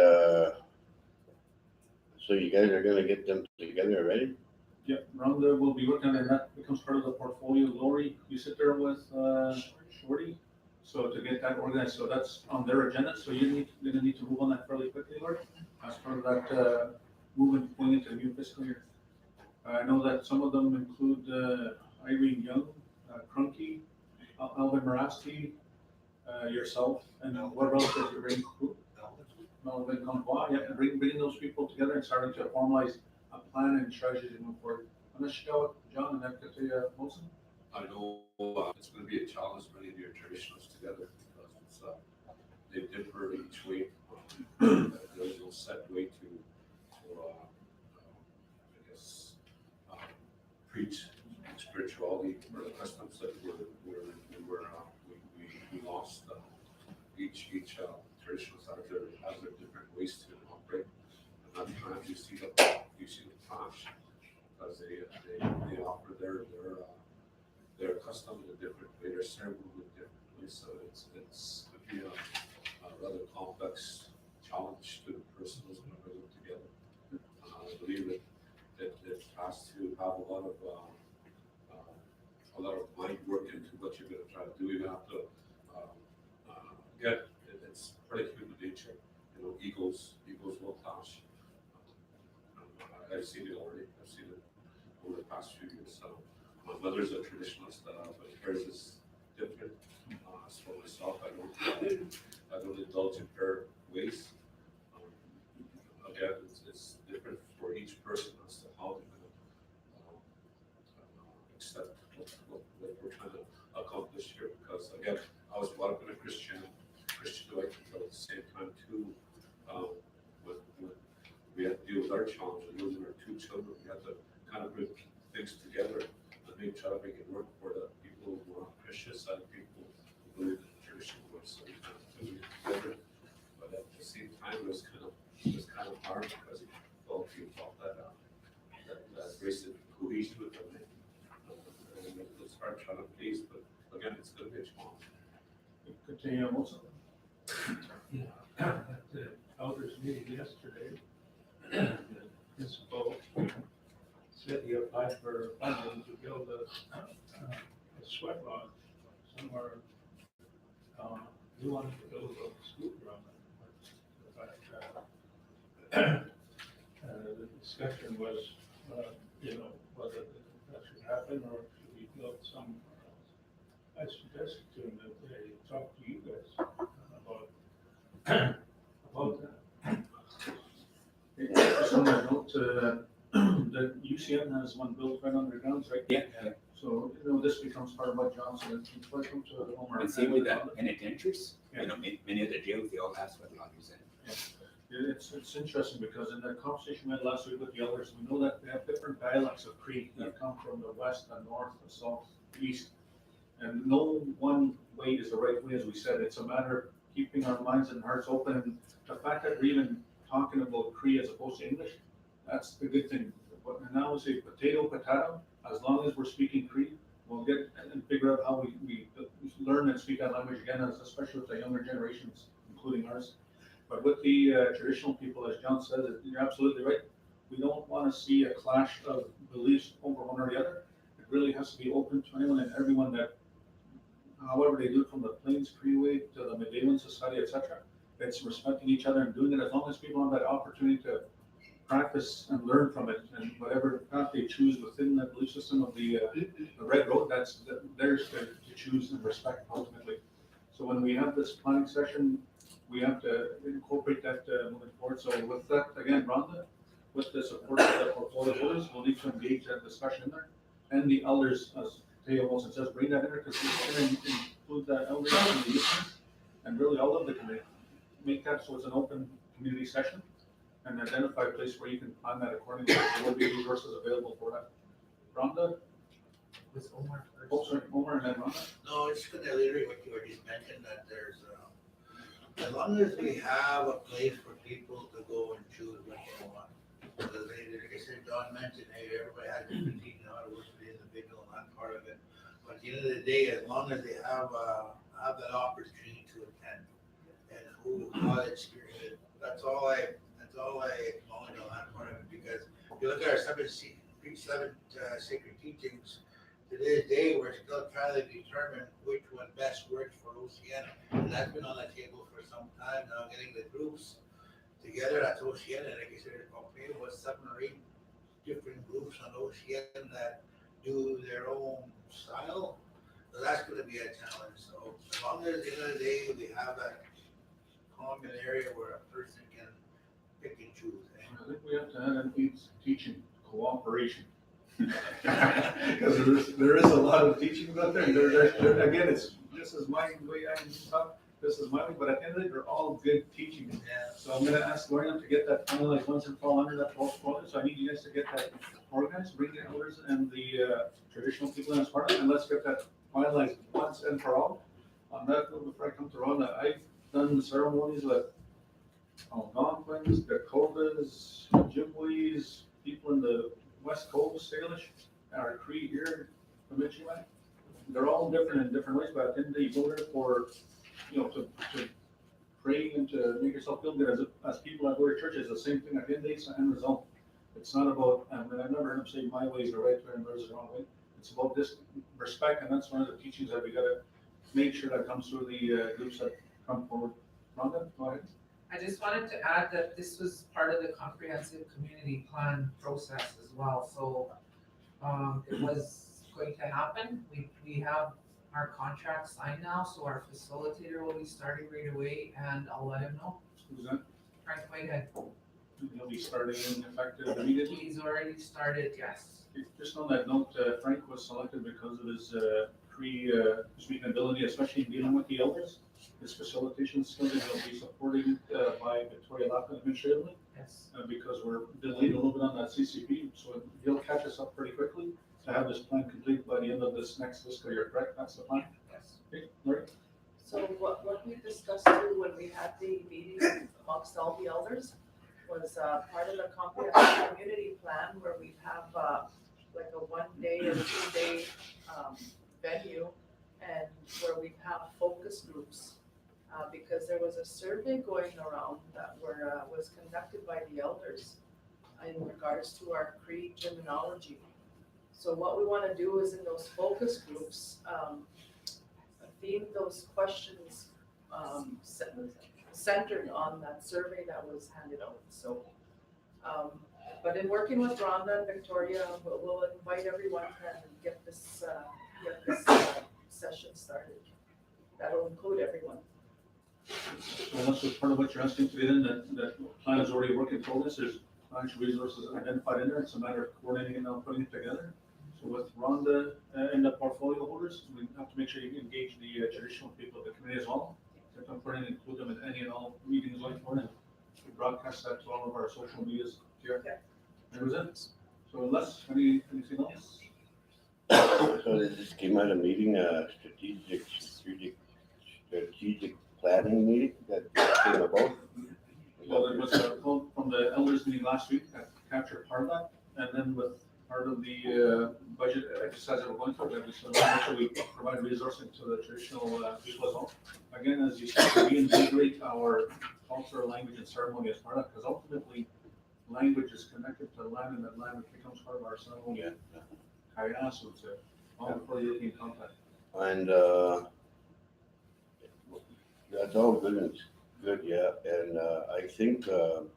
so you guys are gonna get them together already? Yep, Rhonda will be working on it, and that becomes part of the portfolio. Lori, you sit there with Shorty, so to get that organized, so that's on their agenda, so you're gonna need to move on that fairly quickly, Lori, as part of that movement going into the new fiscal year. I know that some of them include Irene Young, Krunke, Alvin Marasti, yourself, and what else did you bring? Melvin Combois, yeah, bringing those people together and starting to formalize a plan and strategy to move forward. Unless you go with John and that could be Wilson. I know it's going to be a challenge bringing your traditionals together because it's, they differ each way. There's no set way to I guess, preach spirituality or the customs that we lost. Each traditional sector has their different ways to operate. And sometimes you see the clash because they offer their custom in a different way, their ceremony in a different way. So it's could be a rather complex challenge to the person who's going to bring them together. I believe that it has to have a lot of mind work into what you're going to try to do. You have to it's pretty human nature. You know, egos will clash. I've seen it already. I've seen it over the past few years. So my mother's a traditionalist, but hers is different. As for myself, I don't indulge in her ways. Again, it's different for each person as to how they're going to accept what we're trying to accomplish here. Because again, I was brought up in a Christian life, but at the same time too, when we had to deal with our challenge of losing our two children, we had to kind of bring things together and try to make it work for the people who are Christian side, people who believe in the traditional way. So we kind of put it together. But at the same time, it was kind of hard because you felt that race of cohesion with them. And it's hard trying to please, but again, it's going to be a challenge. Continue, Wilson. Yeah, at the elders meeting yesterday, the principal said he applied for funding to build a sweat lodge somewhere. He wanted to build a school around it. But the discussion was, whether that should happen or should we build some I suggested to him that they talk to you guys about, about that. Just on that note, the UCM has one built right on their grounds, right? Yeah. So, this becomes part of what Johnson, it's welcome to the Homer. And same with the penitentiaries, many of the jails, they all have sweat lodges in. It's interesting because in the conversation we had last week with the elders, we know that they have different dialects of Cree that come from the west, the north, the south, the east. And no one way is the right way, as we said. It's a matter of keeping our minds and hearts open. And the fact that we're even talking about Cree as opposed to English, that's the good thing. And now we say potato, as long as we're speaking Cree, we'll get and figure out how we learn and speak that language again, especially with the younger generations, including ours. But with the traditional people, as John said, you're absolutely right. We don't want to see a clash of beliefs over one or the other. It really has to be open to anyone and everyone that, however they do it, from the Plains Freeway to the Medellin Society, etc. It's respecting each other and doing it as long as people have that opportunity to practice and learn from it, and whatever path they choose within the belief system of the Red Road, that's theirs to choose and respect ultimately. So when we have this planning session, we have to incorporate that moving forward. So with that, again, Rhonda, with the support of the portfolio holders, we'll need to engage that discussion in there. And the elders, as Teo Wilson says, bring that in there, because we're going to include the elders and the youth, and really all of the committee. Make that so it's an open community session, and identify a place where you can plan that accordingly. There will be resources available for that. Rhonda? With Omar first. Oh, sorry, Omar and then Rhonda. No, it's just gonna reiterate what you already mentioned, that there's, as long as we have a place for people to go and choose what they want. Because like I said, John mentioned, hey, everybody has different teaching how to work with the individual and that part of it. But at the end of the day, as long as they have that opportunity to attend and how they experience it, that's all I acknowledge on that part of it. Because if you look at our seven sacred teachings, to this day, we're still trying to determine which one best works for Oceana. And that's been on the table for some time now, getting the groups together at Oceana. Like I said, okay, with 7 or 8 different groups on Oceana that do their own style. So that's going to be a challenge. So as long as at the end of the day, we have that common area where a person can pick and choose. I think we have to add in teaching cooperation. Because there is a lot of teaching out there. There again, this is my way I talk. This is my way, but at the end of the day, they're all good teaching. Yeah. So I'm going to ask Lorian to get that finalized once and fall under that portfolio. So I need you guys to get that organized, bring the elders and the traditional people in as part of it, and let's get that finalized once and for all. On that note, before I come to Rhonda, I've done ceremonies with Algonquins, Dakotas, Ojibwe's, people in the West Coast, Salish, our Cree here, Bemidji. They're all different in different ways, but at the end of the day, you go there for, to pray and to make yourself feel good as people that go to church. Is the same thing at the end of the day, it's the end result. It's not about, I've never heard them say my way is the right way and theirs is the wrong way. It's about this respect, and that's one of the teachings that we gotta make sure that comes through the groups that come forward. Rhonda, go ahead. I just wanted to add that this was part of the comprehensive community plan process as well, so it was going to happen. We have our contract signed now, so our facilitator will be starting right away, and I'll let him know. Who's that? Frank Whitehead, He'll be starting in effective immediately. he's already started, yes. Just on that note, Frank was selected because of his speaking ability, especially in dealing with the elders. His facilitation skills, and he'll be supported by Victoria Lappin administratively, Yes. because we're delayed a little bit on that CCP, so he'll catch us up pretty quickly to have this plan complete by the end of this next fiscal year, correct? That's the plan? Yes. Okay, Lori? So what we discussed too when we had the meeting amongst all the elders was part of the comprehensive community plan where we have like a 1-day or 2-day venue, and where we have focus groups. Because there was a survey going around that was conducted by the elders in regards to our Cree terminology. So what we want to do is in those focus groups, theme those questions centered on that survey that was handed out. So, but in working with Rhonda and Victoria, we'll invite everyone and get this session started. That'll include everyone. Well, that's what part of what you're asking today, then, that plan is already work in progress, there's financial resources identified in there, it's a matter of coordinating and now putting it together. So with Rhonda and the portfolio holders, we have to make sure you engage the traditional people of the community as well. If I'm putting include them in any and all meetings going forward, and we broadcast that to all of our social medias here. That was it. So unless, anything else? So this came out of meeting, strategic planning meeting that came about. Well, it was a call from the elders meeting last week that captured part of that, and then with part of the budget exercise that we're going through, that we sort of make sure we provide resourcing to the traditional people as well. Again, as you said, we reinvigorate our culture, language, and ceremony as part of that, because ultimately, language is connected to land, and that land becomes part of our ceremony. Kaya, so it's all before European contact. And that's all good and good, yeah. And I think the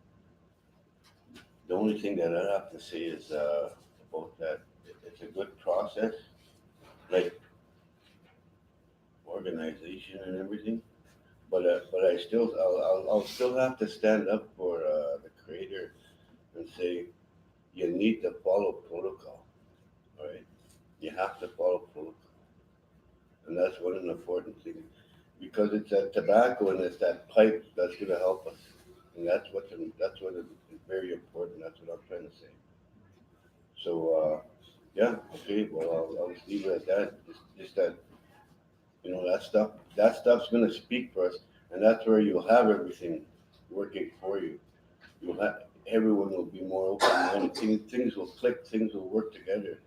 only thing that I have to say is about that, it's a good process, like organization and everything. But I still, I'll still have to stand up for the creator and say, you need to follow protocol, all right? You have to follow protocol. And that's one important thing, because it's that tobacco and it's that pipe that's gonna help us. And that's what is very important, that's what I'm trying to say. So, yeah, okay, well, I'll just leave it at that, just that, that stuff's gonna speak for us, and that's where you'll have everything working for you. Everyone will be more open-minded, things will click, things will work together.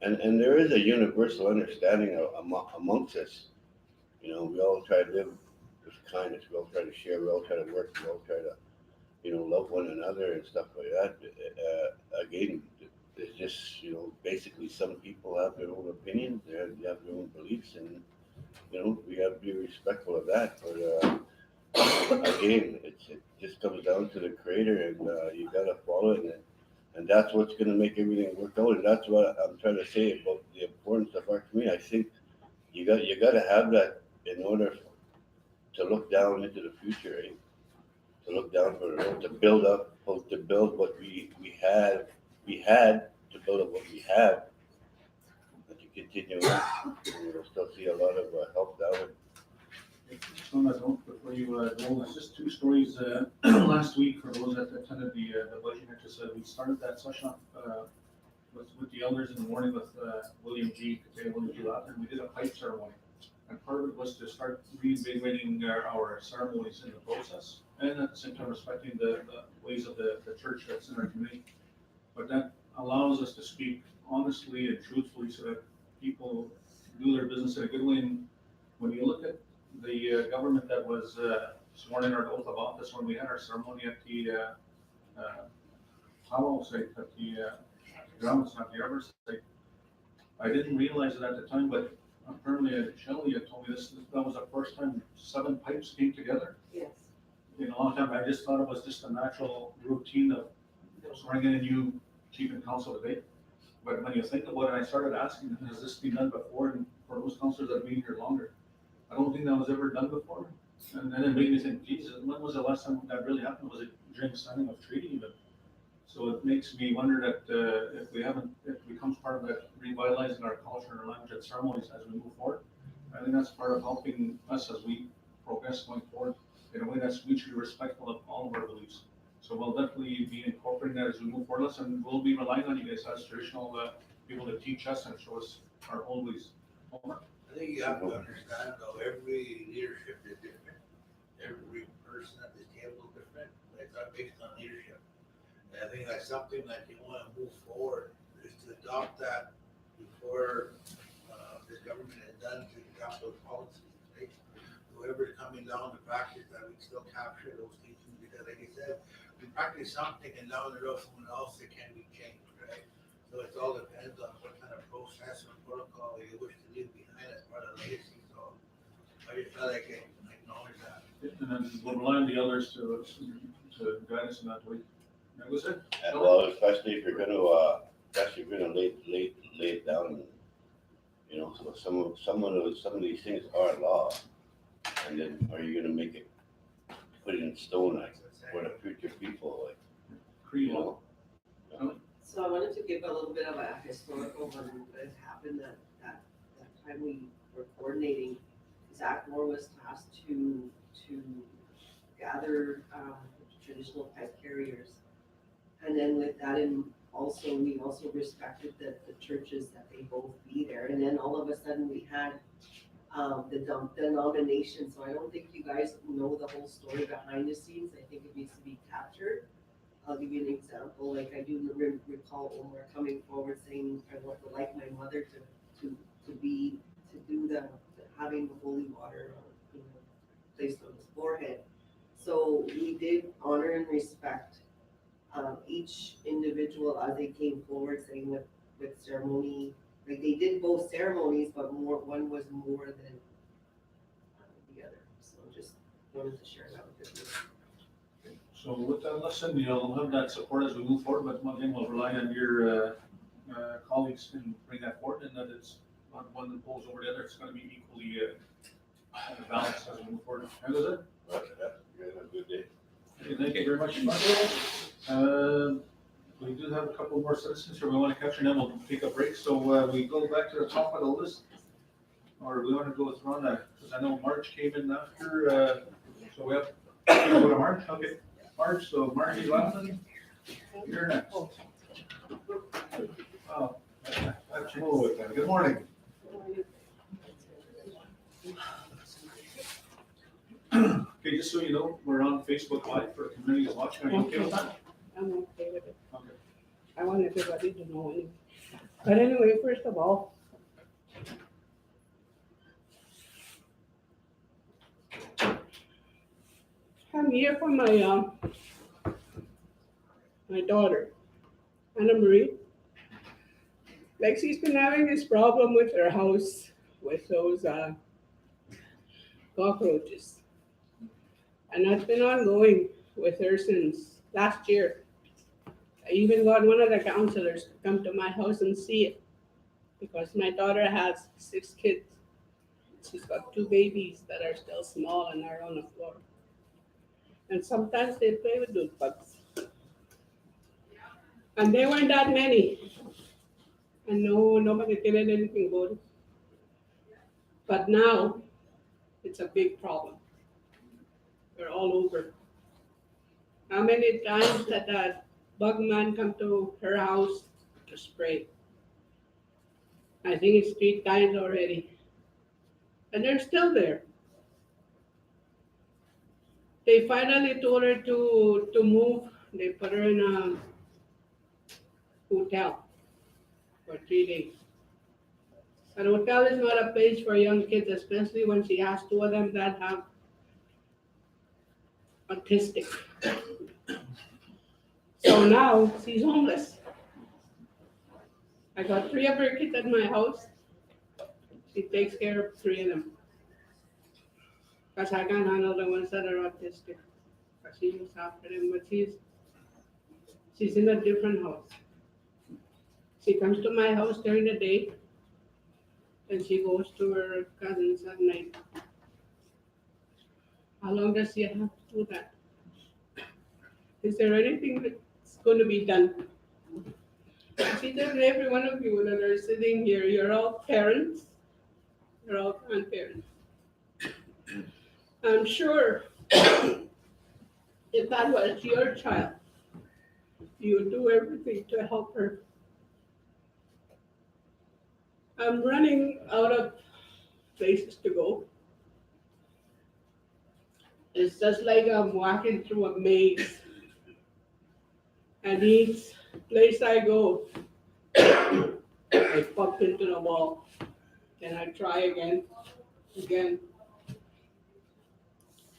And there is a universal understanding amongst us. We all try to live with kindness, we all try to share, we all try to work, we all try to, love one another and stuff like that. Again, it's just, basically some people have their own opinions, they have their own beliefs, and, we have to be respectful of that. But again, it just comes down to the creator, and you gotta follow it, and that's what's gonna make everything work out, and that's what I'm trying to say about the importance of our community. I think you gotta have that in order to look down into the future, eh? To look down to build up, to build what we had to build up what we have, but to continue on, and we'll still see a lot of help down there. Just on that note, before you go, there's just two stories last week for those that attended the budget exercise. We started that session off with the elders in the morning with William G. Latin, and we did a pipe ceremony. And part of it was to start reinvigorating our ceremonies in the process, and at the same time respecting the ways of the church that's in our community. But that allows us to speak honestly and truthfully so that people do their business in a good way. And when you look at the government that was sworn in our oath of office when we had our ceremony at the Powell site, at the grounds, not the Arbor site, I didn't realize it at the time, but apparently Shelley had told me that was the first time 7 pipes came together. Yes. In a long time, I just thought it was just a natural routine of swearing in a new chief and council today. But when you think about it, I started asking, has this been done before? And for those councilors that have been here longer, I don't think that was ever done before. And then it made me think, Jesus, when was the last time that really happened? Was it during signing of treaty even? So it makes me wonder that if it becomes part of that revitalizing our culture and our language and ceremonies as we move forward, I think that's part of helping us as we progress going forward in a way that's mutually respectful of all of our beliefs. So we'll definitely be incorporating that as we move forward, and we'll be relying on you guys as traditional people to teach us and show us our old ways. Homer? I think you have to understand though, every leadership is different. Every person at this table is different. It's not based on leadership. And I think that's something that you want to move forward, is to adopt that before this government is done, to adopt those policies. Right? Whoever's coming down to practice that, we still capture those teachings, because like you said, we practice something and down the road someone else, it can be changed, right? So it all depends on what kind of process or protocol you wish to leave behind as part of legacy. So I just felt like I acknowledge that. And then we'll rely on the others to guide us in that way. That was it. And well, especially if you're gonna lay it down, You know, so some of these things are law. And then are you gonna make it, put it in stone, like, for the future people, like, you know? So I wanted to give a little bit of a historical on what has happened that time we were coordinating. Zach Moore was tasked to gather traditional pet carriers. And then with that, and also, we also respected the churches that they both be there. And then all of a sudden we had the denomination. So I don't think you guys know the whole story behind the scenes. I think it needs to be captured. I'll give you an example. Like I do recall Omar coming forward saying, I would like my mother to do the having the holy water, placed on his forehead. So we did honor and respect each individual as they came forward, saying with ceremony. Like they did both ceremonies, but one was more than the other. So just wanted to share that with you. So with that, listen, you'll have that support as we move forward, but one thing we'll rely on your colleagues and bring that forward, and that it's not one that pulls over the other, it's gonna be equally balanced as we move forward. And that's it. You have a good day. Okay, thank you very much. We do have a couple more citizens here we want to capture, and then we'll take a break. So we go back to the top of the list, or we want to go with Rhonda, because I know March came in after, so we have to go to March, okay. March, so Margie Laughlin, you're next. Oh, that's cool with that. Good morning. Okay, just so you know, we're on Facebook Live for community watching. Are you okay with that? I'm okay with it. Okay. I want everybody to know it. But anyway, first of all, I'm here for my daughter, Anna Marie. Like she's been having this problem with her house with those cockroaches. And that's been ongoing with her since last year. I even got one of the counselors to come to my house and see it because my daughter has 6 kids. She's got 2 babies that are still small and are on the floor. And sometimes they play with those bugs. And there weren't that many. And nobody did anything about it. But now it's a big problem. They're all over. How many times did that bug man come to her house to spray? I think it's 3 times already. And they're still there. They finally told her to move. They put her in a hotel for 3 days. An hotel is not a place for young kids, especially when she has 2 of them that have autistic. So now she's homeless. I got 3 of her kids at my house. She takes care of 3 of them. Because I can't handle the ones that are autistic. Because she looks after them, but she's in a different house. She comes to my house during the day, and she goes to her cousins at night. How long does she have to do that? Is there anything that's going to be done? See that every one of you that are sitting here, you're all parents. You're all grandparents. I'm sure if that was your child, you would do everything to help her. I'm running out of places to go. It's just like I'm walking through a maze. And each place I go, I bump into the wall. And I try again. And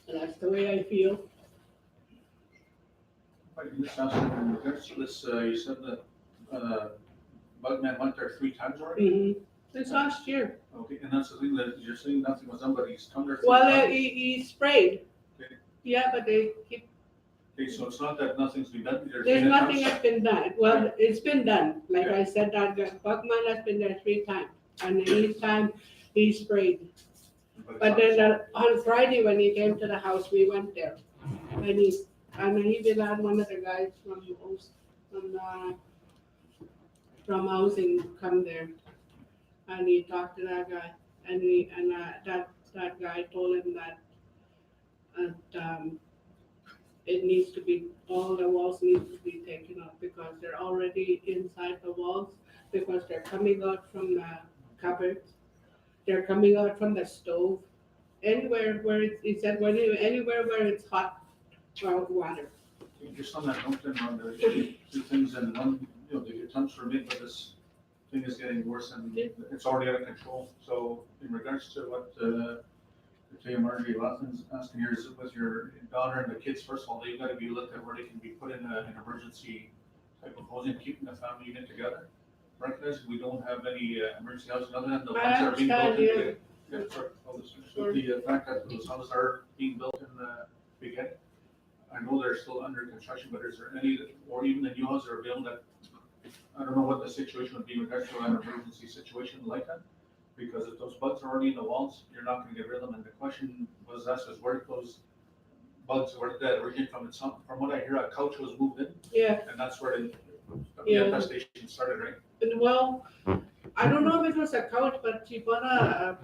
that's the way I feel. Right, in regards to this, you said that Bugman went there 3 times already? Mm-hmm. Since last year. Okay, and that's the thing that you're saying nothing was done, but he's come there 3 Well, times? he sprayed. Okay. Yeah, but they keep. Okay, so it's not that nothing's been done? There's nothing that's been done. Well, it's been done. Like Yeah. I said, that Bugman has been there 3 times. and anytime he sprayed. But then on Friday, when he came to the house, we went there. And he had one of the guys from housing come there. And he talked to that guy, and that guy told him that it needs to be, all the walls need to be taken off because they're already inside the walls, because they're coming out from the cupboards, they're coming out from the stove, anywhere where he said, anywhere where it's hot water. Just on that note, then, on the two things, and one, the attempts were made, but this thing is getting worse and it's already out of control. So in regards to what Marjorie Laughlin's asking here, is with your daughter and the kids, first of all, they've got to be looked at where they can be put in an emergency type of housing, keeping the family unit together. Recognizing we don't have any emergency housing other than the ones that are being built in the fact that those houses are being built in the beginning. I know they're still under construction, but is there any, or even the new houses that are built that, I don't know what the situation would be in regards to an emergency situation like that? Because if those bugs are already in the walls, you're not gonna get rid of them. And the question was asked is where did those bugs, where did that originate from? And from what I hear, a couch was moved in. Yeah. And that's where the Yeah. infestation started, right? Well, I don't know if it was a couch, but she bought a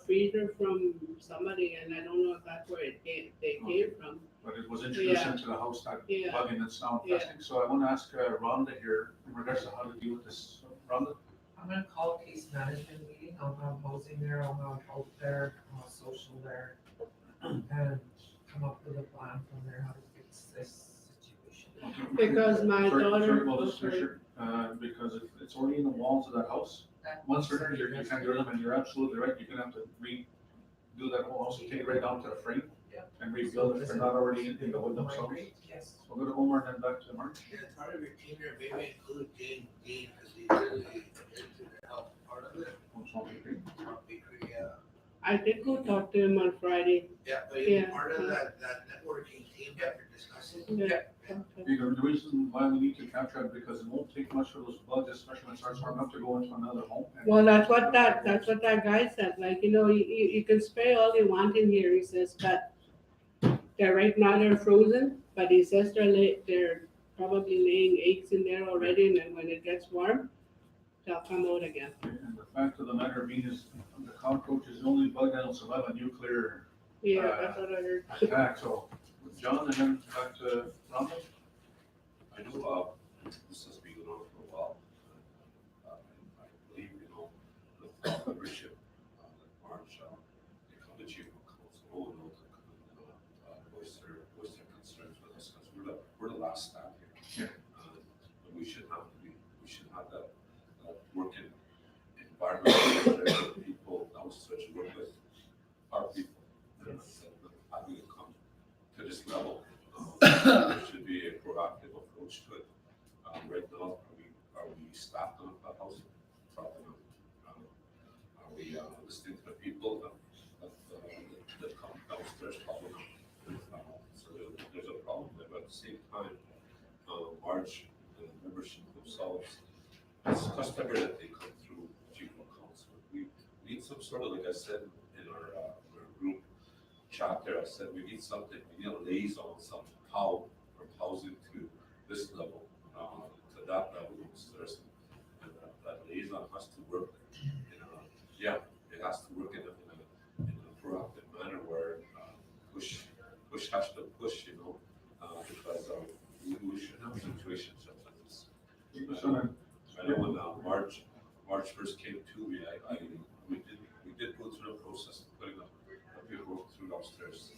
freezer from somebody, and I don't know if that's where they came from. But it was introduced into the house, that bug, and it's now infesting. So I want to ask Rhonda here in regards to how to deal with this. Rhonda? I'm gonna call a case management meeting, I'll have housing there, I'll have health there, I'll have social there, and come up with a plan from there how to fix this situation. Because my daughter. Sorry, well, just make sure, because it's already in the walls of that house. Once they're there, you can't get rid of them, and you're absolutely right, you're gonna have to redo that whole house, you take it right down to the frame. And rebuild it if they're not already in the wood themselves. Yes. So we'll go to Omar and then back to Mark. Yeah, part of your team here, maybe include Dean, because he's really into the health part of it. Yeah. I did go talk to him on Friday. Yeah, but he's part of that networking team that you're discussing. Yeah. The reason why we need to capture it, because it won't take much for those bugs, especially when it starts warming up, to go into another home. Well, that's what that guy said, like, you can spray all you want in here, he says, but right now they're frozen, but he says they're probably laying eggs in there already, and then when it gets warm, they'll come out again. And the fact of the matter being is, the cockroach is the only bug that'll survive a nuclear that's what I heard. attack. So, John, and then back to Rhonda. I know, this has been going on for a while. I believe, with membership, like March, they come to chief of council, voice their concerns with us, because we're the last staff here. But we should have that working environment where people downstairs work with our people. How do we come to this level? There should be a proactive approach to it. Right now, are we staffed on the house? Probably not. Are we listening to the people that come downstairs? Probably not. So there's a problem there. But at the same time, March, the membership themselves, it's customary that they come through chief of council. We need some sort of, like I said in our group chat there, I said we need something, we need a liaison, some how from housing to this level, to that level upstairs. And that liaison has to work, it has to work in a proactive manner where push has to push, because we should have situations such as this. I know when March first came to me, we did go through the process of putting up people through upstairs,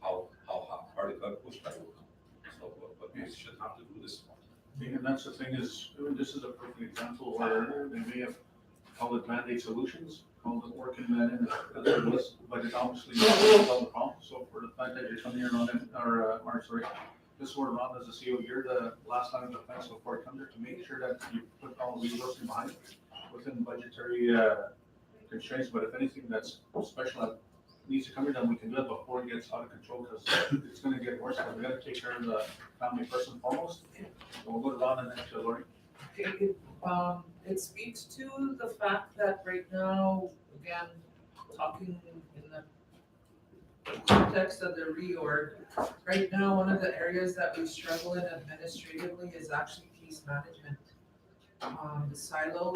how hard it got pushed, I don't know. So, but we shouldn't have to do this one. And that's the thing is, this is a perfect example where they may have called it Band-Aid solutions, called it working that in, as it was, but it obviously doesn't solve the problem. So for the fact that you're coming here on, March, sorry, this is where Ron, as a CEO, you're the last line of defense before it comes here to make sure that you put all the resources behind it within budgetary constraints. But if anything that's special that needs to come here, then we can do it before it gets out of control, because it's going to get worse. We got to take care of the family first and foremost. So we'll go to Ron and then to Lori. It speaks to the fact that right now, again, talking in the context of the reorg, right now, one of the areas that we struggle in administratively is actually case management. The silos,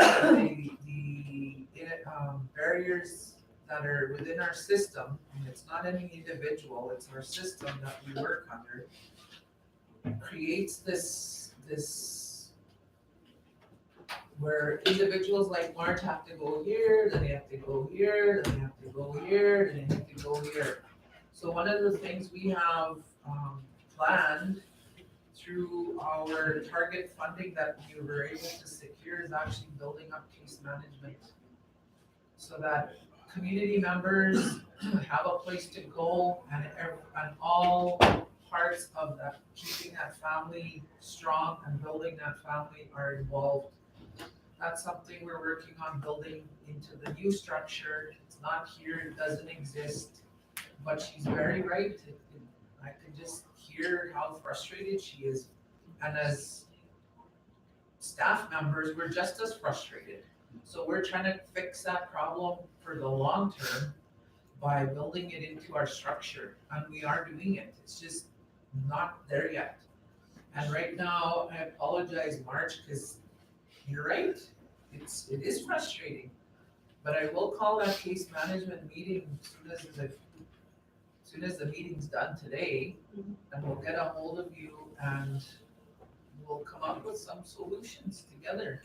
barriers that are within our system, and it's not any individual, it's our system that we work under, creates this where individuals like March have to go here, then they have to go here, then they have to go here, then they have to go here. So one of the things we have planned through our target funding that we were able to secure is actually building up case management. So that community members have a place to go and all parts of that, keeping that family strong and building that family are involved. That's something we're working on building into the new structure. It's not here, it doesn't exist, but she's very right. I can just hear how frustrated she is. And as staff members, we're just as frustrated. So we're trying to fix that problem for the long term by building it into our structure. And we are doing it. It's just not there yet. And right now, I apologize, March, because you're right. It is frustrating. But I will call that case management meeting as soon as the meeting's done today, and we'll get a hold of you and we'll come up with some solutions together.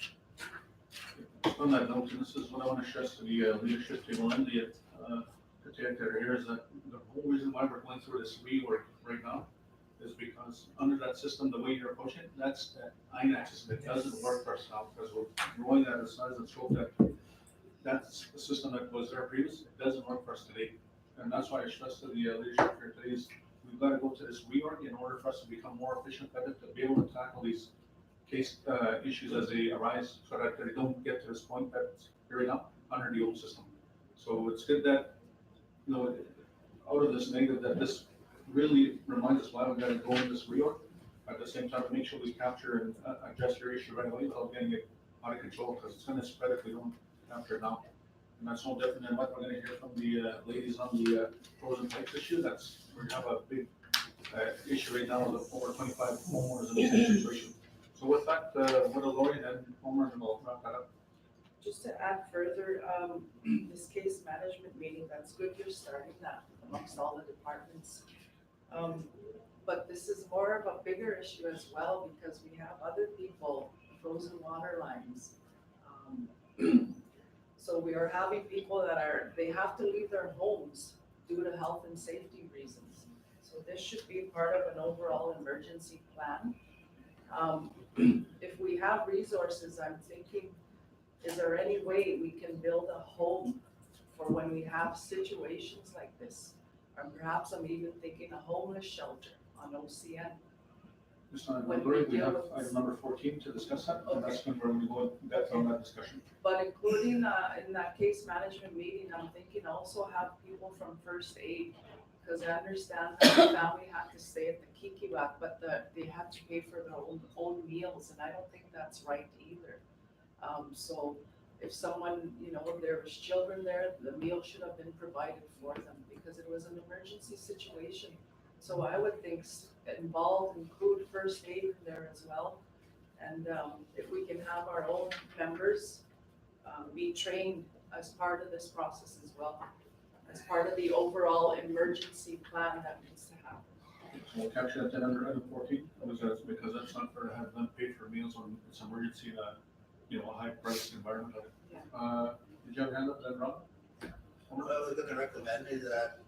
On that note, and this is what I want to stress to the leadership table and the particular here is that the whole reason why we're going through this rework right now is because under that system, the way you're approaching it, that's that INAX, it doesn't work for us now because we're growing at a size and scope that that's the system that was there previously. It doesn't work for us today. And that's why I stress to the leadership here today is we've got to go to this reorg in order for us to become more efficient at it, to be able to tackle these case issues as they arise so that they don't get to this point that's here now under the old system. So it's good that, you know, out of this negative, that this really reminds us why we got to go in this reorg. At the same time, to make sure we capture and address your issue right away without getting it out of control, because it's going to spread if we don't capture it now. And that's no different than what we're going to hear from the ladies on the frozen pipes issue. That's, we're going to have a big issue right now with over 25 homeowners in the same situation. So with that, with Lori and Homer, and we'll wrap that up. Just to add further, this case management meeting, that's good you're starting that amongst all the departments. But this is more of a bigger issue as well because we have other people, frozen water lines. So we are having people that they have to leave their homes due to health and safety reasons. So this should be part of an overall emergency plan. If we have resources, I'm thinking, is there any way we can build a home for when we have situations like this? Or perhaps I'm even thinking a homeless shelter on OCN. Just on we have item number 14 to discuss that, and that's when we're going to go in depth on that discussion. But including in that case management meeting, I'm thinking also have people from first aid, because I understand that the family had to stay at the Kikiwak, but they had to pay for their own meals, and I don't think that's right either. So if someone, there was children there, the meal should have been provided for them because it was an emergency situation. So I would think include first aid in there as well. And if we can have our own members be trained as part of this process as well, as part of the overall emergency plan that needs to happen. We'll capture that under item 14, because that's not fair to have them pay for meals when it's emergency in a high price environment. Did you have a hand up then, Rob? What I was gonna recommend is that,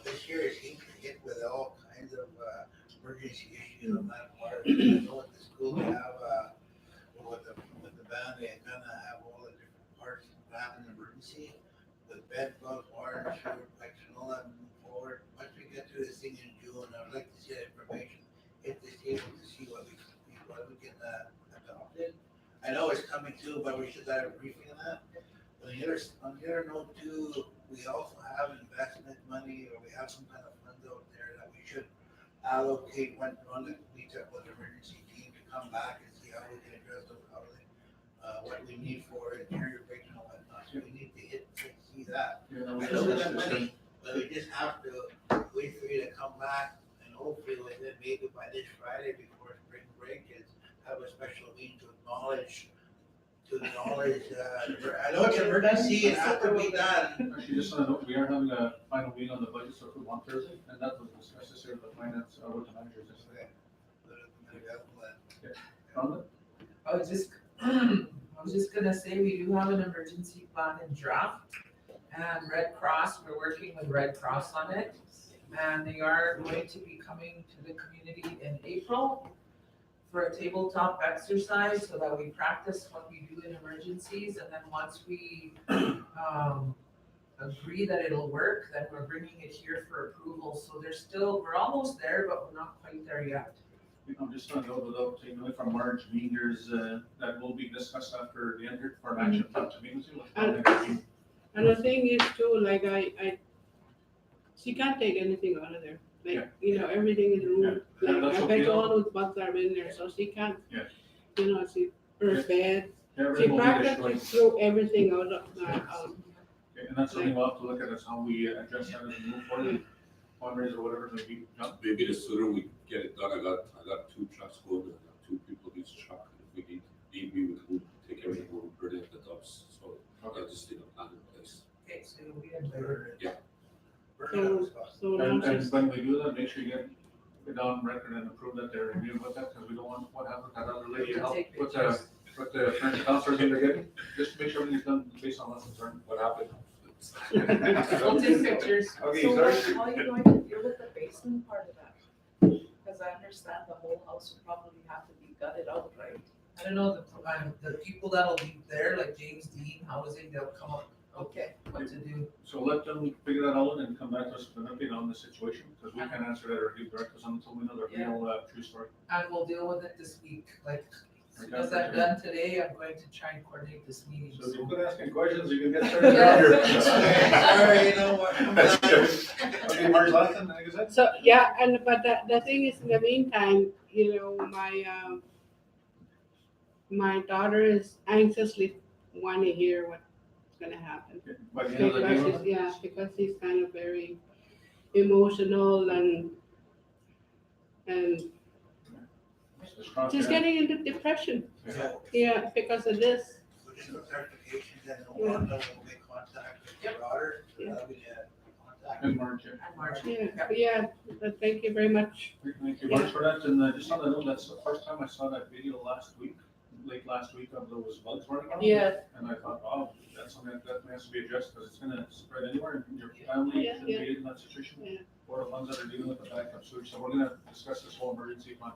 this year it seems to hit with all kinds of, emergency issues on that part. I know at the school they have, with the band, they kind of have all the different parts of an emergency, with bed bugs, water, sewer pipes and all that moving forward. Once we get to this thing in June, I would like to see that information, hit this table to see what we can, adopt it. I know it's coming too, but we should have a briefing on that. On the other note too, we also have investment money, or we have some kind of funds out there that we should allocate when we meet up with the emergency team to come back and see how we can address those housing what we need for interior breaks and whatnot, so we need to see that. Yeah, I we know just that discussed money, but we just have to wait for you to come back and hopefully within maybe by this Friday before spring break is have a special meeting to acknowledge, I know it's emergency, it has to be done. Actually, just so I know, we are having a final meeting on the budget so on Thursday, and that was necessary with the finance, with the managers yesterday. Rhonda? I was just gonna say, we do have an emergency plan in draft. And Red Cross, we're working with Red Cross on it. And they are going to be coming to the community in April for a tabletop exercise so that we practice what we do in emergencies. And then once we agree that it'll work, then we're bringing it here for approval. So we're almost there, but we're not quite there yet. I'm just trying to go without taking away from March meters, that will be discussed after the end here for an action plan to meet with you. And the thing is too, like she can't take anything out of there. Like, everything is ruined. Yeah, Like, that's I okay. bet all those bugs are in there, so she can't, Yeah. her bed. She Everything will be practically destroyed. threw everything out of the, Okay, and that's something we'll have to look at, is how we address that as we move forward, fundraiser or whatever it may be. Yeah. Maybe the sooner we get it done, I got 2 trucks going, I got 2 people each truck. If we need, we'll take everything, we'll burn it at the dumps, so I just need a plan in place. Okay, so you'll be in later. so now And she's, when we do that, make sure you get down record and approve that they're reviewing with that, because we don't want what happened to that other lady, help Take with pictures. the French counselor they're getting, just to make sure everything's done based on lessons learned, what happened. We'll take pictures. Okay, So sorry. how are you going to deal with the basement part of that? Because I understand the whole house would probably have to be gutted out, right? I don't know, the people that'll be there, like James Dean Housing, they'll come up, Okay. what to do. So let them figure that out and come back to us with an update on the situation, because we can't answer that or give directives until we know the real, true story. And we'll deal with it this week, like, as soon Okay. as I'm done today, I'm going to try and coordinate this meeting. So if you quit asking questions, you can get started Yeah. around here. Sorry, you know what? That's good. Okay, March last time, like I said? so, yeah, but the thing is, in the meantime, my daughter is anxiously wanting to hear what's gonna happen. By the end of the day. Because she's kind of very emotional and she's getting into depression. Yeah. Yeah, because of this. So just for clarification, then Wanda will make contact with your daughter, so that'll be contact. In March, yeah. And March. Yeah, but thank you very much. Thank you much for that, and just on the note, that's the first time I saw that video late last week of those bugs running around. Yeah. And I thought, oh, that's something that has to be addressed, because it's gonna spread anywhere, and your family Yeah, should be in that situation. Yeah. Or the ones that are dealing with the backup sewage, so we're gonna discuss this whole emergency plan.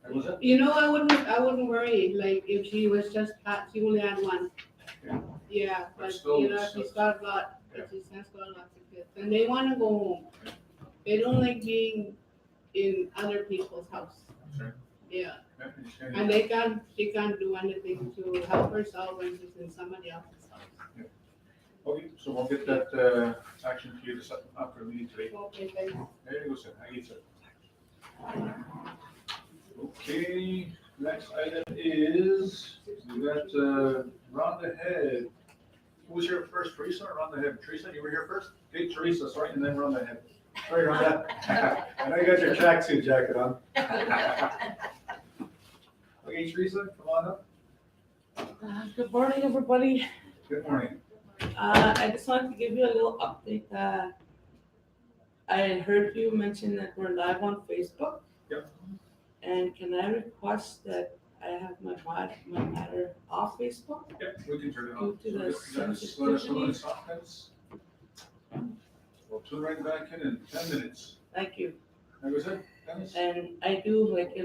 And was it? I wouldn't worry, like, if she was just, she only had one. Yeah. Yeah, But but, still, she's got a lot, she's got lots of kids, and they wanna go home. They don't like being in other people's house. Sure. Yeah, Yeah, and it's kinda- and she can't do anything to help herself when she's in somebody else's house. Okay, so we'll get that, action to you after the meeting today. Okay, thank you. There you go, sir. I get it. Okay, next item is, we got, Rhonda Head. Who was here first, Teresa or Rhonda Head? Teresa, you were here first? Okay, Teresa, sorry, and then Rhonda Head. Sorry, Rhonda. I know you got your tracksuit jacket on. Okay, Teresa, come on up. Good morning, everybody. Good morning. I just wanted to give you a little update. I heard you mention that we're live on Facebook. Yep. And can I request that I have my matter off Facebook? Yep, we can turn it on. Due to the Let us know when it's off, Dennis. We'll tune right back in 10 minutes. Thank you. Like I said, Dennis? And I do, like,